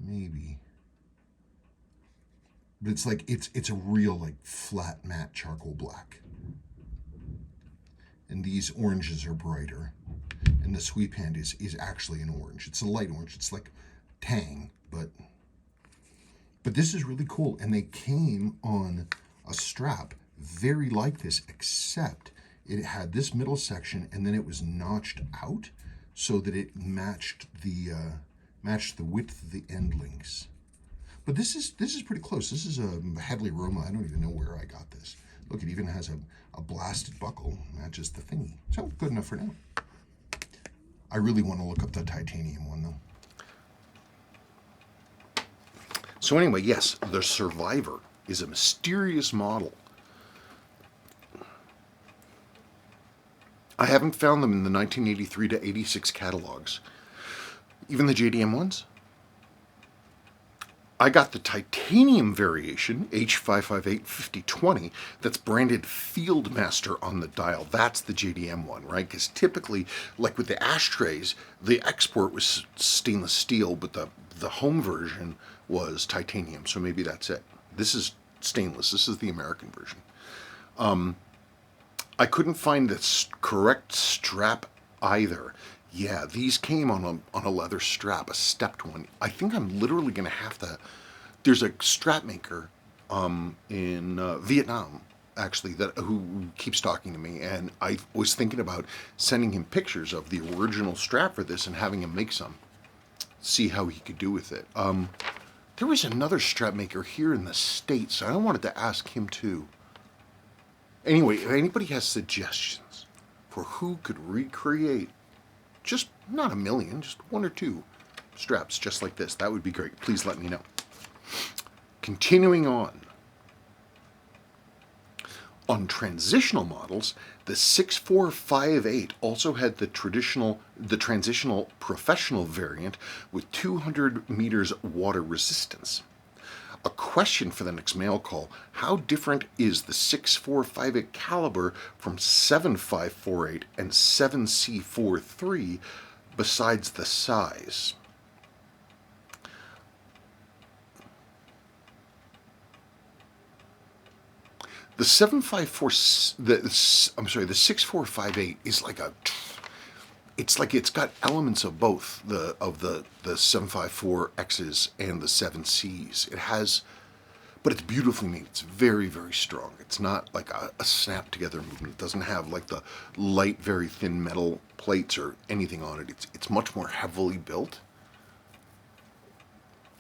A: Maybe. But it's like it's a real like flat matte charcoal black. And these oranges are brighter. And the sweep hand is actually an orange. It's a light orange. It's like tang, but this is really cool. And they came on a strap very like this, except it had this middle section and then it was notched out so that it matched the width of the end links. But this is pretty close. This is a Headley Roma. I don't even know where I got this. Look, it even has a blasted buckle, matches the thingy. So good enough for now. I really want to look up the titanium one though. So anyway, yes, the Survivor is a mysterious model. I haven't found them in the 1983 to 86 catalogs. Even the JDM ones. I got the titanium variation, H558-5020, that's branded Fieldmaster on the dial. That's the JDM one, right? Because typically, like with the ashtrays, the export was stainless steel, but the home version was titanium, so maybe that's it. This is stainless. This is the American version. I couldn't find the correct strap either. Yeah, these came on a leather strap, a stepped one. I think I'm literally going to have to... There's a strap maker in Vietnam, actually, who keeps talking to me, and I was thinking about sending him pictures of the original strap for this and having him make some. See how he could do with it. There was another strap maker here in the States. I wanted to ask him too. Anyway, if anybody has suggestions for who could recreate just not a million, just one or two straps just like this, that would be great. Please let me know. Continuing on. On transitional models, the 6458 also had the transitional professional variant with 200 meters water resistance. A question for the next mail call: how different is the 6458 caliber from 7548 and 7C43 besides the size? The 6458 is like it's got elements of both the 754Xs and the 7Cs. It has, but it's beautifully made. It's very, very strong. It's not like a snap together movement. It doesn't have like the light, very thin metal plates or anything on it. It's much more heavily built.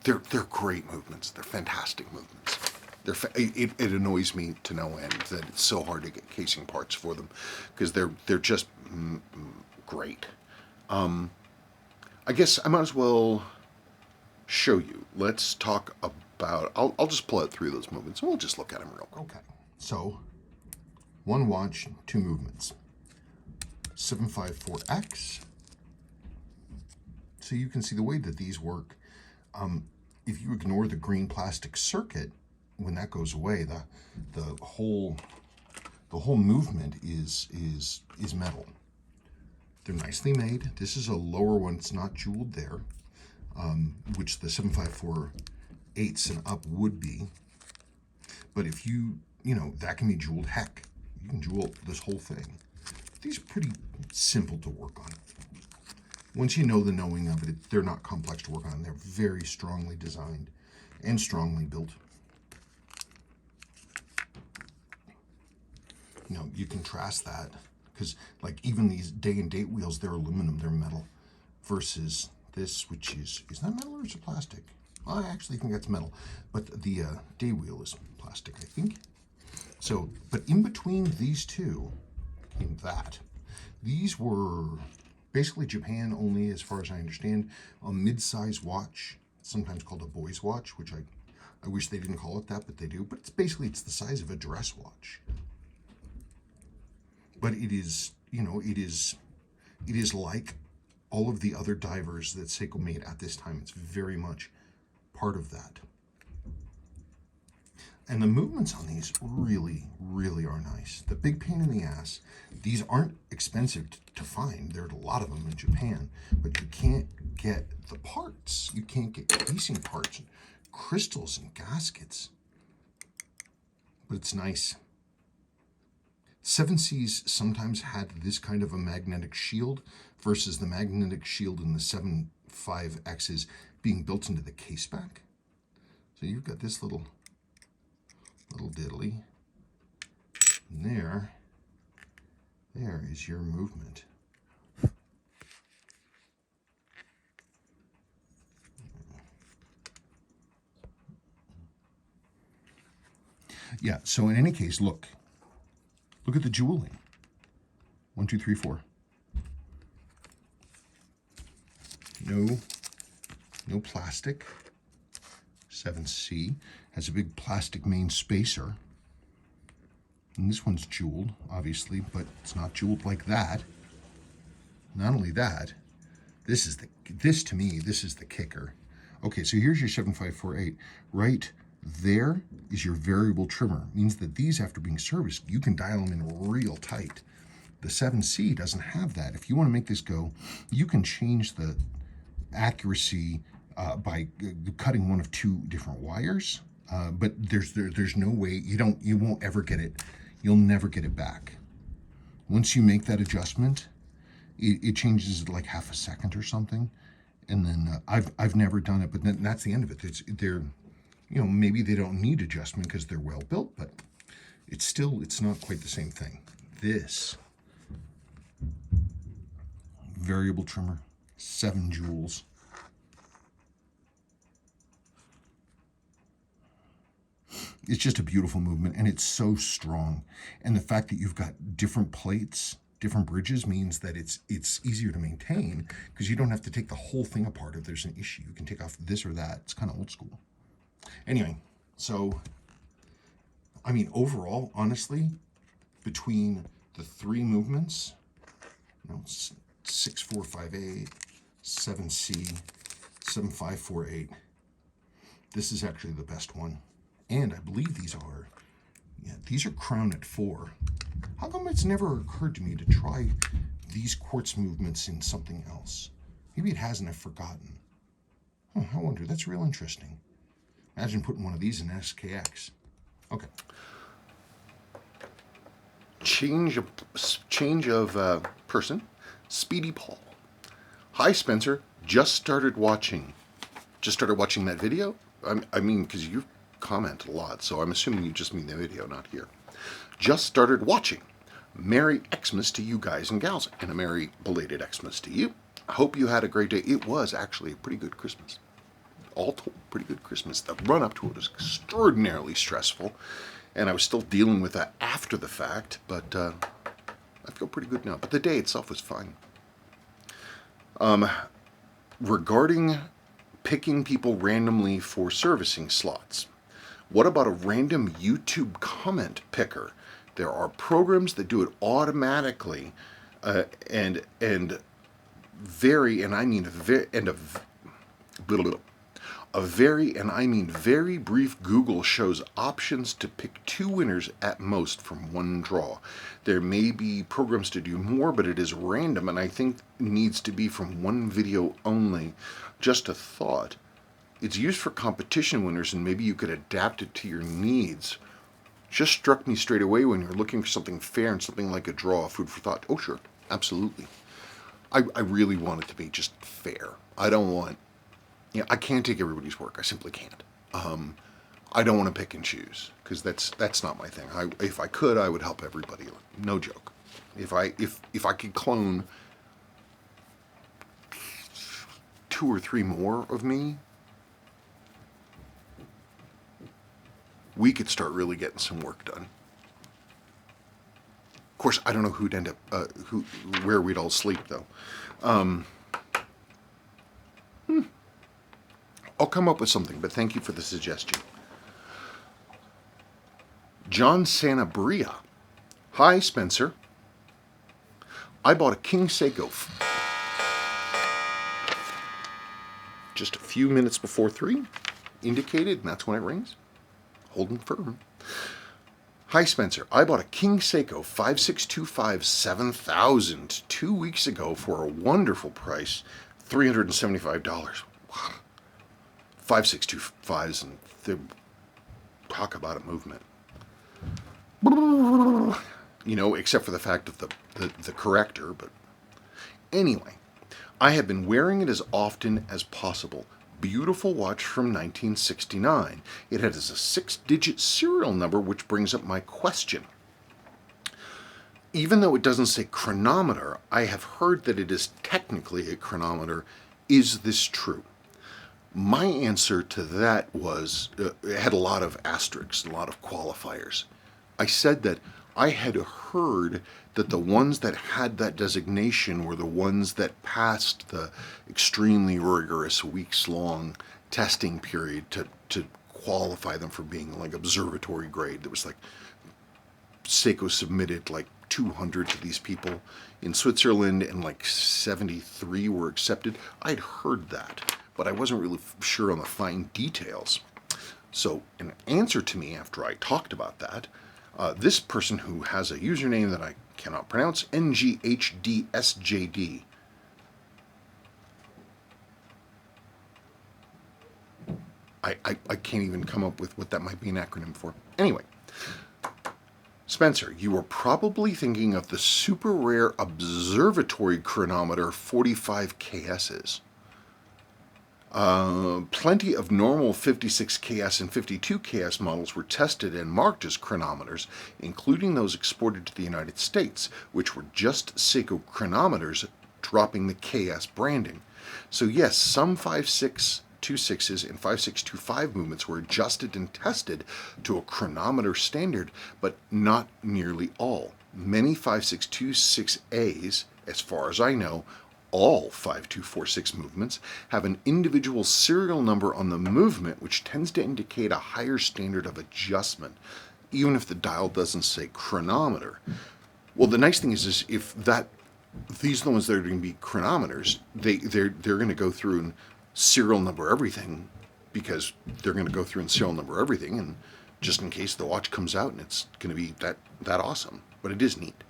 A: They're great movements. They're fantastic movements. It annoys me to no end that it's so hard to get casing parts for them because they're just great. I guess I might as well show you. Let's talk about. I'll just pull out through those movements and we'll just look at them real quick. Okay. So, one watch, two movements. 754X. So you can see the way that these work. If you ignore the green plastic circuit, when that goes away, the whole movement is metal. They're nicely made. This is a lower one. It's not jeweled there, which the 754-8s and up would be. But if that can be jeweled. Heck, you can jewel this whole thing. These are pretty simple to work on. Once you know the knowing of it, they're not complex to work on. They're very strongly designed and strongly built. You contrast that because, like, even these day and date wheels, they're aluminum, they're metal, versus this, which is that metal or is it plastic? I actually think that's metal, but the day wheel is plastic, I think. So, but in between these two, these were basically Japan only, as far as I understand, a mid-size watch, sometimes called a boy's watch, which I wish they didn't call it that, but they do. But it's the size of a dress watch. but it is, it is like all of the other divers that Seiko made at this time. It's very much part of that. And the movements on these really, really are nice. The big pain in the ass, these aren't expensive to find. There are a lot of them in Japan, but you can't get the parts. You can't get casing parts, crystals and gaskets. But it's nice. 7Cs sometimes had this kind of a magnetic shield versus the magnetic shield in the 7.5Xs being built into the case back. So you've got this little diddly. And there is your movement. Yeah, so in any case, look at the jeweling. 1, 2, 3, 4. No plastic. 7C has a big plastic main spacer. And this one's jeweled, obviously, but it's not jeweled like that. Not only that, this to me, this is the kicker. Okay, so here's your 7548. Right there is your variable trimmer. It means that these, after being serviced, you can dial them in real tight. The 7C doesn't have that. If you want to make this go, you can change the accuracy by cutting one of 2 different wires, but there's no way, you won't ever get it. You'll never get it back. Once you make that adjustment, it changes like half a second or something, and then I've never done it, but then that's the end of it. They're maybe they don't need adjustment because they're well built, but it's not quite the same thing. This variable trimmer, 7 jewels. It's just a beautiful movement, and it's so strong. And the fact that you've got different plates, different bridges, means that it's easier to maintain because you don't have to take the whole thing apart if there's an issue. You can take off this or that. It's kind of old school. Anyway, so, I mean, overall, honestly, between the 3 movements, 6458, 7C, 7548, this is actually the best one. And I believe these are crown at 4. How come it's never occurred to me to try these quartz movements in something else? Maybe it hasn't, I've forgotten. I wonder, that's real interesting. Imagine putting one of these in SKX. Okay. Change of person. Speedy Paul. Hi, Spencer. Just started watching that video? I mean, because you comment a lot, so I'm assuming you just mean the video, not here. Just started watching. Merry Xmas to you guys and gals, and a merry belated Xmas to you. I hope you had a great day. It was actually a pretty good Christmas. All told, pretty good Christmas. The run up to it was extraordinarily stressful, and I was still dealing with that after the fact, but I feel pretty good now. But the day itself was fine. Regarding picking people randomly for servicing slots, what about a random YouTube comment picker? There are programs that do it automatically, and very, and I mean very, and a very, and I mean very brief Google shows options to pick 2 winners at most from one draw. There may be programs to do more, but it is random, and I think needs to be from one video only. Just a thought. It's used for competition winners, and maybe you could adapt it to your needs. Just struck me straight away when you're looking for something fair and something like a draw. Food for thought. Oh, sure. Absolutely. I really want it to be just fair. I don't want... I can't take everybody's work. I simply can't. I don't want to pick and choose, because that's not my thing. If I could, I would help everybody. No joke. If I could clone 2 or 3 more of me, we could start really getting some work done. Of course, I don't know who'd end up, where we'd all sleep, though. I'll come up with something, but thank you for the suggestion. John Sanabria. Hi, Spencer. I bought a King Seiko just a few minutes before 3, indicated, and that's when it rings. Holding firm. Hi Spencer, I bought a King Seiko 5625-7000 2 weeks ago for a wonderful price, $375. Wow. 5625s, and talk about a movement. You know, except for the fact of the corrector, but anyway, I have been wearing it as often as possible. Beautiful watch from 1969. It has a 6-digit serial number, which brings up my question. Even though it doesn't say chronometer, I have heard that it is technically a chronometer. Is this true? My answer to that was, it had a lot of asterisks, a lot of qualifiers. I said that I had heard that the ones that had that designation were the ones that passed the extremely rigorous weeks-long testing period to qualify them for being like observatory grade. There was like, Seiko submitted like 200 to these people in Switzerland, and like 73 were accepted. I'd heard that, but I wasn't really sure on the fine details. So in answer to me after I talked about that, this person who has a username that I cannot pronounce, NGHDSJD. I can't even come up with what that might be an acronym for. Anyway, Spencer, you were probably thinking of the super rare observatory chronometer 45 KSs. Plenty of normal 56 KS and 52 KS models were tested and marked as chronometers, including those exported to the United States, which were just Seiko chronometers, dropping the KS branding. So yes, some 5626s and 5625 movements were adjusted and tested to a chronometer standard, but not nearly all. Many 5626As, as far as I know, all 5246 movements have an individual serial number on the movement, which tends to indicate a higher standard of adjustment, even if the dial doesn't say chronometer. Well, the nice thing is if these are the ones that are going to be chronometers, they're going to go through and serial number everything, because they're going to go through and serial number everything, and just in case the watch comes out and it's going to be that awesome. But it is neat.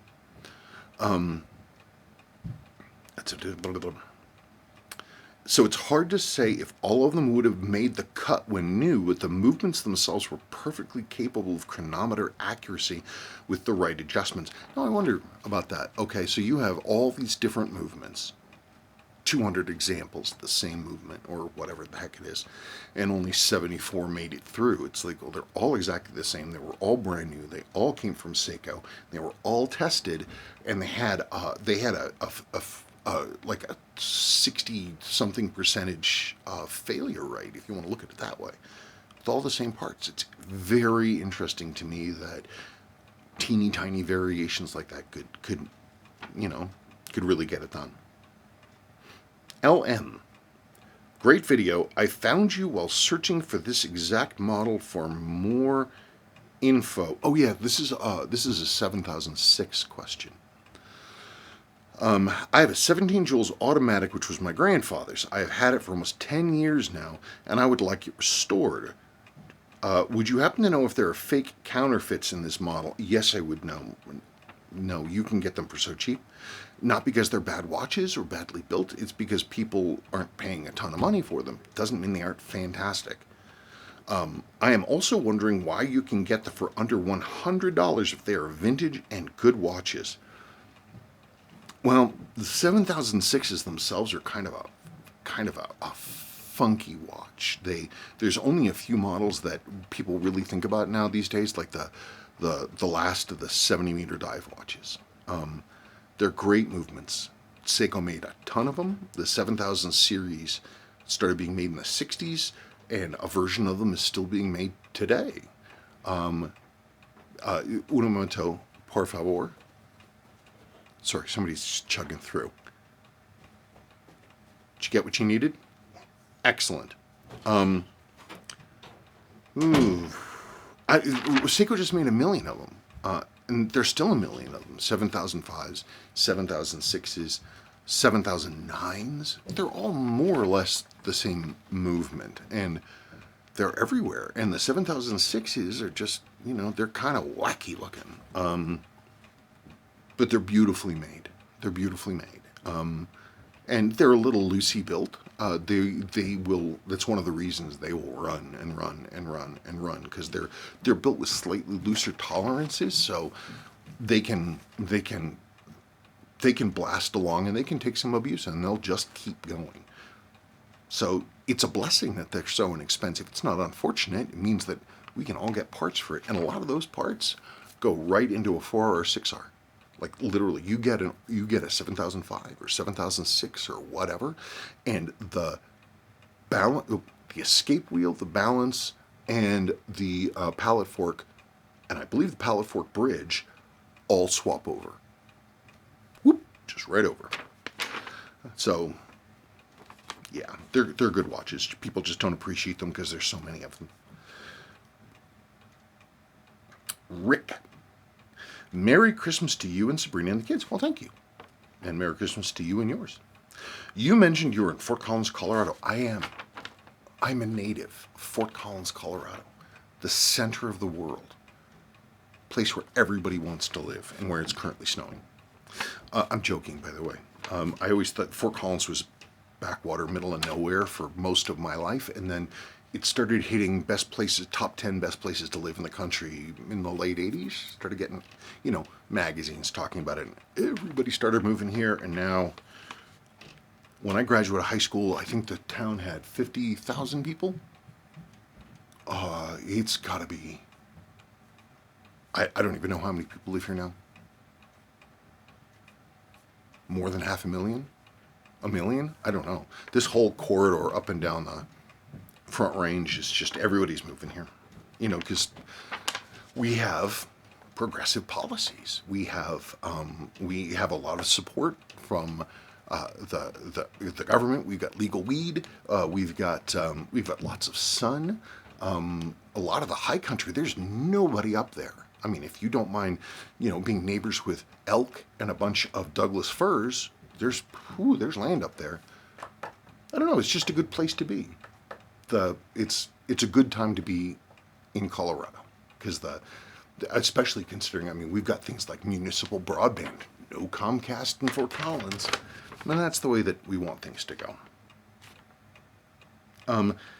A: So it's hard to say if all of them would have made the cut when new, but the movements themselves were perfectly capable of chronometer accuracy with the right adjustments. Now I wonder about that. Okay, so you have all these different movements, 200 examples of the same movement, or whatever the heck it is, and only 74 made it through. It's like, well, they're all exactly the same. They were all brand new. They all came from Seiko. They were all tested, and they had like a 60-something percentage failure rate, if you want to look at it that way. With all the same parts. It's very interesting to me that teeny tiny variations like that could really get it done. LM. Great video. I found you while searching for this exact model for more info. Oh yeah, this is a 7006 question. I have a 17 joules automatic, which was my grandfather's. I have had it for almost 10 years now, and I would like it restored. Would you happen to know if there are fake counterfeits in this model? Yes, I would know. No, you can get them for so cheap. Not because they're bad watches or badly built. It's because people aren't paying a ton of money for them. Doesn't mean they aren't fantastic. I am also wondering why you can get them for under $100 if they are vintage and good watches. Well, the 7006s themselves are kind of a funky watch. There's only a few models that people really think about now these days, like the last of the 70-meter dive watches. They're great movements. Seiko made a ton of them. The 7000 series started being made in the 60s, and a version of them is still being made today. Un momento, por favor. Sorry, somebody's chugging through. Did you get what you needed? Excellent. Seiko just made 1 million of them. and there's still a million of them, 7005s, 7006s, 7009s. They're all more or less the same movement, and they're everywhere. And the 7006s are just, they're kind of wacky looking. But they're beautifully made. They're beautifully made. And they're a little loosey built. They will. That's one of the reasons they will run and run and run and run, because they're built with slightly looser tolerances, so they can blast along, and they can take some abuse, and they'll just keep going. So it's a blessing that they're so inexpensive. It's not unfortunate. It means that we can all get parts for it, and a lot of those parts go right into a 4R or 6R. Like literally, you get a 7005 or 7006 or whatever, and the escape wheel, the balance, and the pallet fork, and I believe the pallet fork bridge, all swap over. Whoop, just right over. So, yeah, they're good watches. People just don't appreciate them because there's so many of them. Rick. Merry Christmas to you and Sabrina and the kids. Well, thank you. And Merry Christmas to you and yours. You mentioned you were in Fort Collins, Colorado. I am. I'm a native of Fort Collins, Colorado. The center of the world. Place where everybody wants to live and where it's currently snowing. I'm joking, by the way. I always thought Fort Collins was backwater, middle of nowhere for most of my life, and then it started hitting top 10 best places to live in the country in the late 80s. Started getting, magazines talking about it. And everybody started moving here, and now, when I graduated high school, I think the town had 50,000 people. It's gotta be, I don't even know how many people live here now. More than 500,000? A million? I don't know. This whole corridor up and down the Front Range is just, everybody's moving here, because we have progressive policies. We have a lot of support from the government. We've got legal weed. We've got lots of sun. A lot of the high country, there's nobody up there. I mean, if you don't mind, being neighbors with elk and a bunch of Douglas firs, there's land up there. I don't know. It's just a good place to be. It's a good time to be in Colorado, because especially considering, we've got things like municipal broadband, no Comcast in Fort Collins, and that's the way that we want things to go.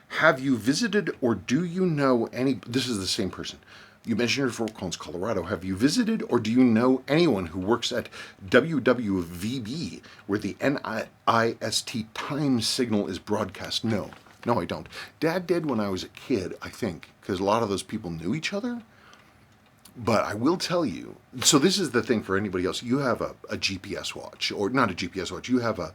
A: Have you visited, or do you know any? This is the same person. You mentioned you're in Fort Collins, Colorado. Have you visited, or do you know anyone who works at WWVB, where the NIST time signal is broadcast? No, I don't. Dad did when I was a kid, I think, because a lot of those people knew each other. But I will tell you, so this is the thing for anybody else. You have a GPS watch, or not a GPS watch. You have a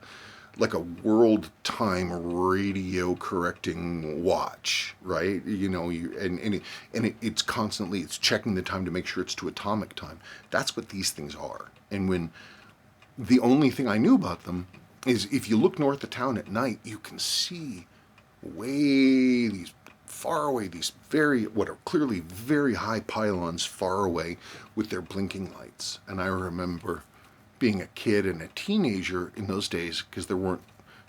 A: world time radio correcting watch, right? It's constantly, it's checking the time to make sure it's to atomic time. That's what these things are. And when the only thing I knew about them is if you look north of town at night, you can see these far away, what are clearly very high pylons far away with their blinking lights. And I remember being a kid and a teenager in those days, because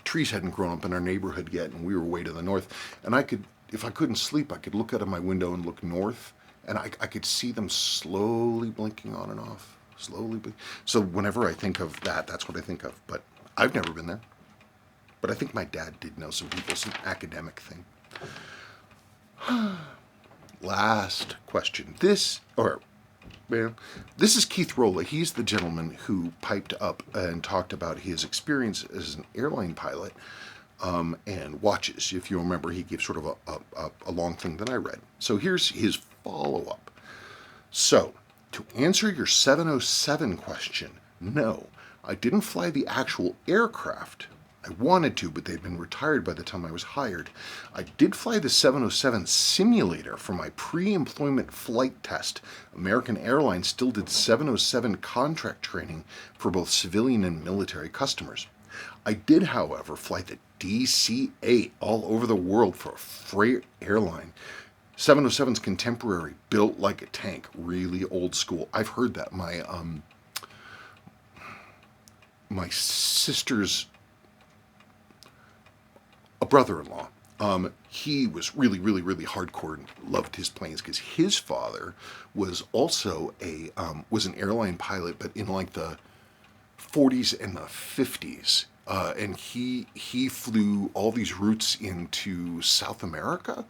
A: trees hadn't grown up in our neighborhood yet, and we were way to the north. And if I couldn't sleep, I could look out of my window and look north, and I could see them slowly blinking on and off, So whenever I think of that, that's what I think of. But I've never been there. But I think my dad did know some people, some academic thing. Last question. This is Keith Rolla. He's the gentleman who piped up and talked about his experience as an airline pilot and watches. If you remember, he gave sort of a long thing that I read. So here's his follow-up. So, to answer your 707 question, no, I didn't fly the actual aircraft. I wanted to, but they'd been retired by the time I was hired. I did fly the 707 simulator for my pre-employment flight test. American Airlines still did 707 contract training for both civilian and military customers. I did, however, fly the DC-8 all over the world for a freight airline. 707's contemporary, built like a tank, really old school. I've heard that. My sister's a brother-in-law. He was really, really, really hardcore and loved his planes because his father was also was an airline pilot, but in like the 40s and the 50s. And he flew all these routes into South America,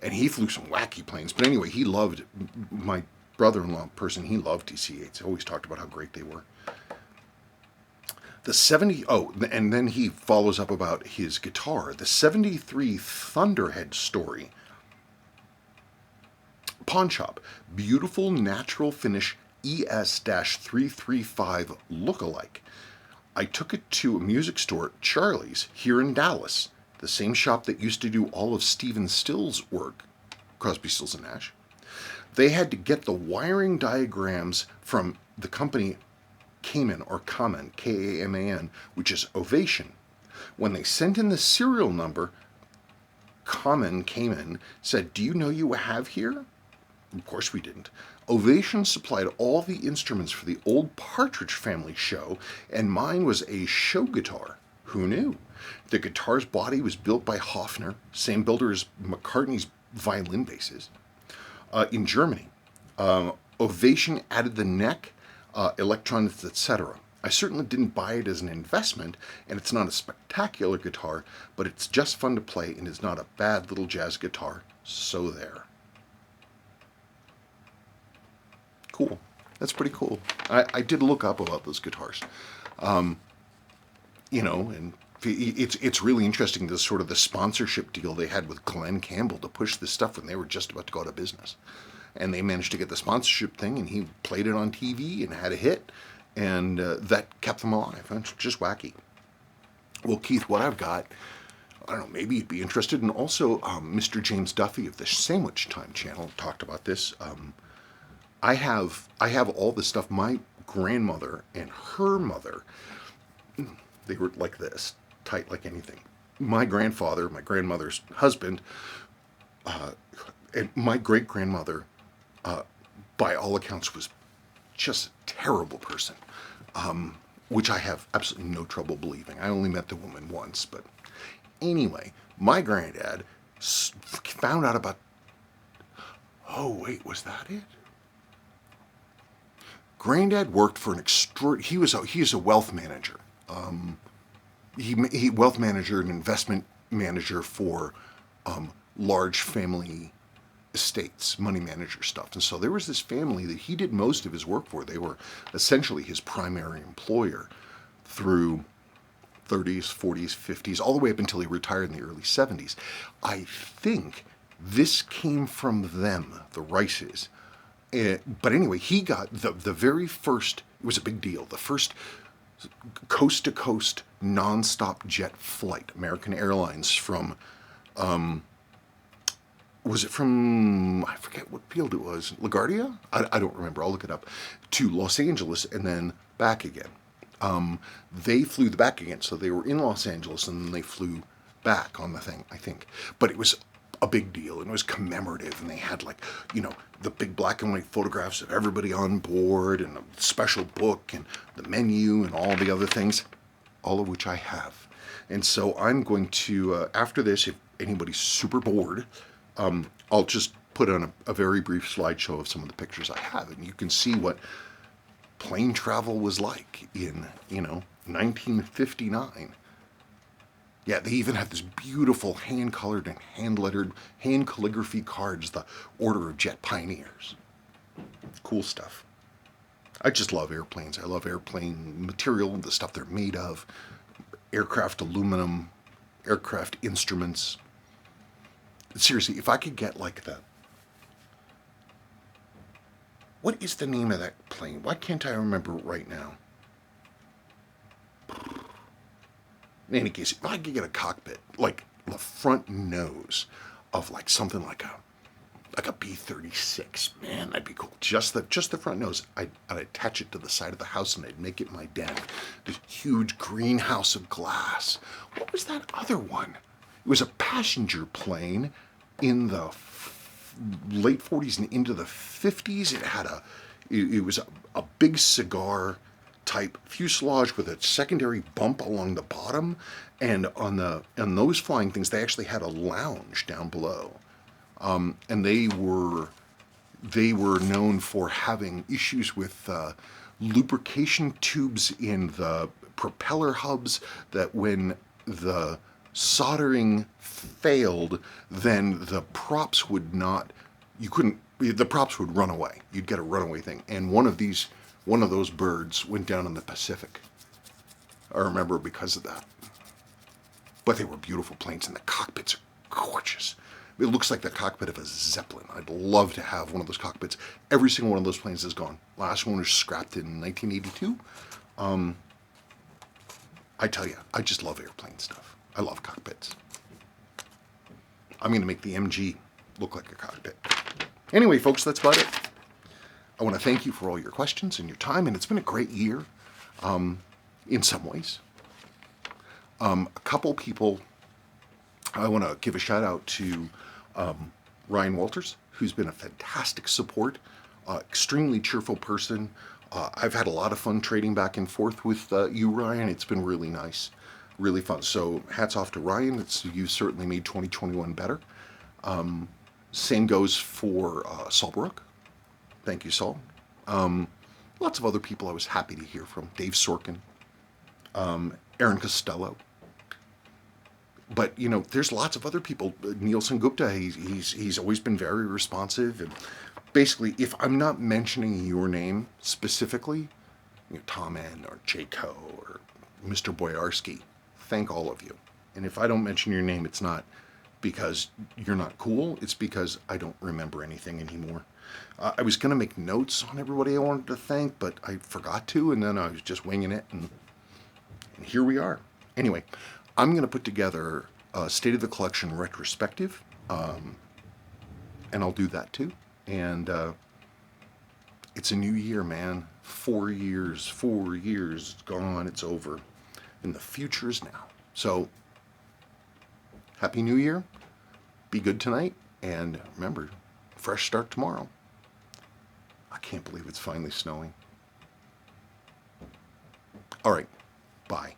A: and he flew some wacky planes. But anyway, he loved my brother-in-law person. He loved TC-8s. Always talked about how great they were. And then he follows up about his guitar. The 73 Thunderhead story. Pawn shop. Beautiful natural finish ES-335 lookalike. I took it to a music store, Charlie's, here in Dallas. The same shop that used to do all of Stephen Still's work, Crosby, Stills, and Nash. They had to get the wiring diagrams from the company Kaman, or Kaman, K-A-M-A-N, which is Ovation. When they sent in the serial number, Kaman said, "Do you know you have here?" Of course we didn't. Ovation supplied all the instruments for the old Partridge Family show, and mine was a show guitar. Who knew? The guitar's body was built by Hofner, same builder as McCartney's violin basses, in Germany. Ovation added the neck, electronics, etc. I certainly didn't buy it as an investment, and it's not a spectacular guitar, but it's just fun to play and is not a bad little jazz guitar. So there. Cool. That's pretty cool. I did look up about those guitars. And it's really interesting, the sort of the sponsorship deal they had with Glenn Campbell to push this stuff when they were just about to go out of business. And they managed to get the sponsorship thing, and he played it on TV and had a hit, and that kept them alive. It's just wacky. Well, Keith, what I've got, I don't know, maybe you'd be interested. And also, Mr. James Duffy of the Sandwich Time channel talked about this. I have all this stuff. My grandmother and her mother, they were like this, tight like anything. My grandfather, my grandmother's husband, and my great-grandmother, by all accounts, was just a terrible person, which I have absolutely no trouble believing. I only met the woman once, but anyway, my granddad found out about, oh wait, was that it? Granddad worked for an he is a wealth manager. He wealth manager and investment manager for large family estates, money manager stuff. And so there was this family that he did most of his work for. They were essentially his primary employer through 30s, 40s, 50s, all the way up until he retired in the early 70s. I think this came from them, the Rices. But anyway, he got the very first, it was a big deal, the first coast-to-coast non-stop jet flight, American Airlines from, was it from, I forget what field it was, LaGuardia? I don't remember, I'll look it up, to Los Angeles and then back again. They flew the back again, so they were in Los Angeles and then they flew back on the thing, I think. But it was a big deal, and it was commemorative, and they had the big black and white photographs of everybody on board, and a special book, and the menu, and all the other things, all of which I have. And so I'm going to, after this, if anybody's super bored, I'll just put on a very brief slideshow of some of the pictures I have, and you can see what plane travel was like in, 1959. Yeah, they even have this beautiful hand-colored and hand-lettered, hand calligraphy cards, the Order of Jet Pioneers. Cool stuff. I just love airplanes. I love airplane material, the stuff they're made of, aircraft aluminum, aircraft instruments. Seriously, if I could get what is the name of that plane? Why can't I remember it right now? In any case, if I could get a cockpit, like the front nose of something like a B-36, man, that'd be cool. Just the front nose. I'd attach it to the side of the house and I'd make it my den. This huge greenhouse of glass. What was that other one? It was a passenger plane in the late 40s and into the 50s. It was a big cigar type fuselage with a secondary bump along the bottom, and on those flying things they actually had a lounge down below, and they were known for having issues with lubrication tubes in the propeller hubs, that when the soldering failed, then the props would not, the props would run away. You'd get a runaway thing. And one of those birds went down in the Pacific. I remember because of that. But they were beautiful planes, and the cockpits are gorgeous. It looks like the cockpit of a Zeppelin. I'd love to have one of those cockpits. Every single one of those planes is gone. Last one was scrapped in 1982. I tell you, I just love airplane stuff. I love cockpits. I'm going to make the MG look like a cockpit. Anyway, folks, that's about it. I want to thank you for all your questions and your time, and it's been a great year in some ways. A couple people, I want to give a shout out to Ryan Walters, who's been a fantastic support, extremely cheerful person. I've had a lot of fun trading back and forth with you, Ryan. It's been really nice, really fun. So hats off to Ryan. You certainly made 2021 better. Same goes for Saul Brook. Thank you, Saul. Lots of other people I was happy to hear from. Dave Sorkin, Aaron Costello. But, you know, there's lots of other people. Nielsen Gupta, he's always been very responsive. And basically, if I'm not mentioning your name specifically, you know, Tom N. or Jayco or Mr. Boyarski, thank all of you. And if I don't mention your name, it's not because you're not cool. It's because I don't remember anything anymore. I was going to make notes on everybody I wanted to thank, but I forgot to, and then I was just winging it, and here we are. Anyway, I'm going to put together a State of the Collection retrospective, and I'll do that too. And it's a new year, man. 4 years, it's gone, it's over. And the future is now. So, Happy New Year. Be good tonight. And remember, fresh start tomorrow. I can't believe it's finally snowing. All right, bye.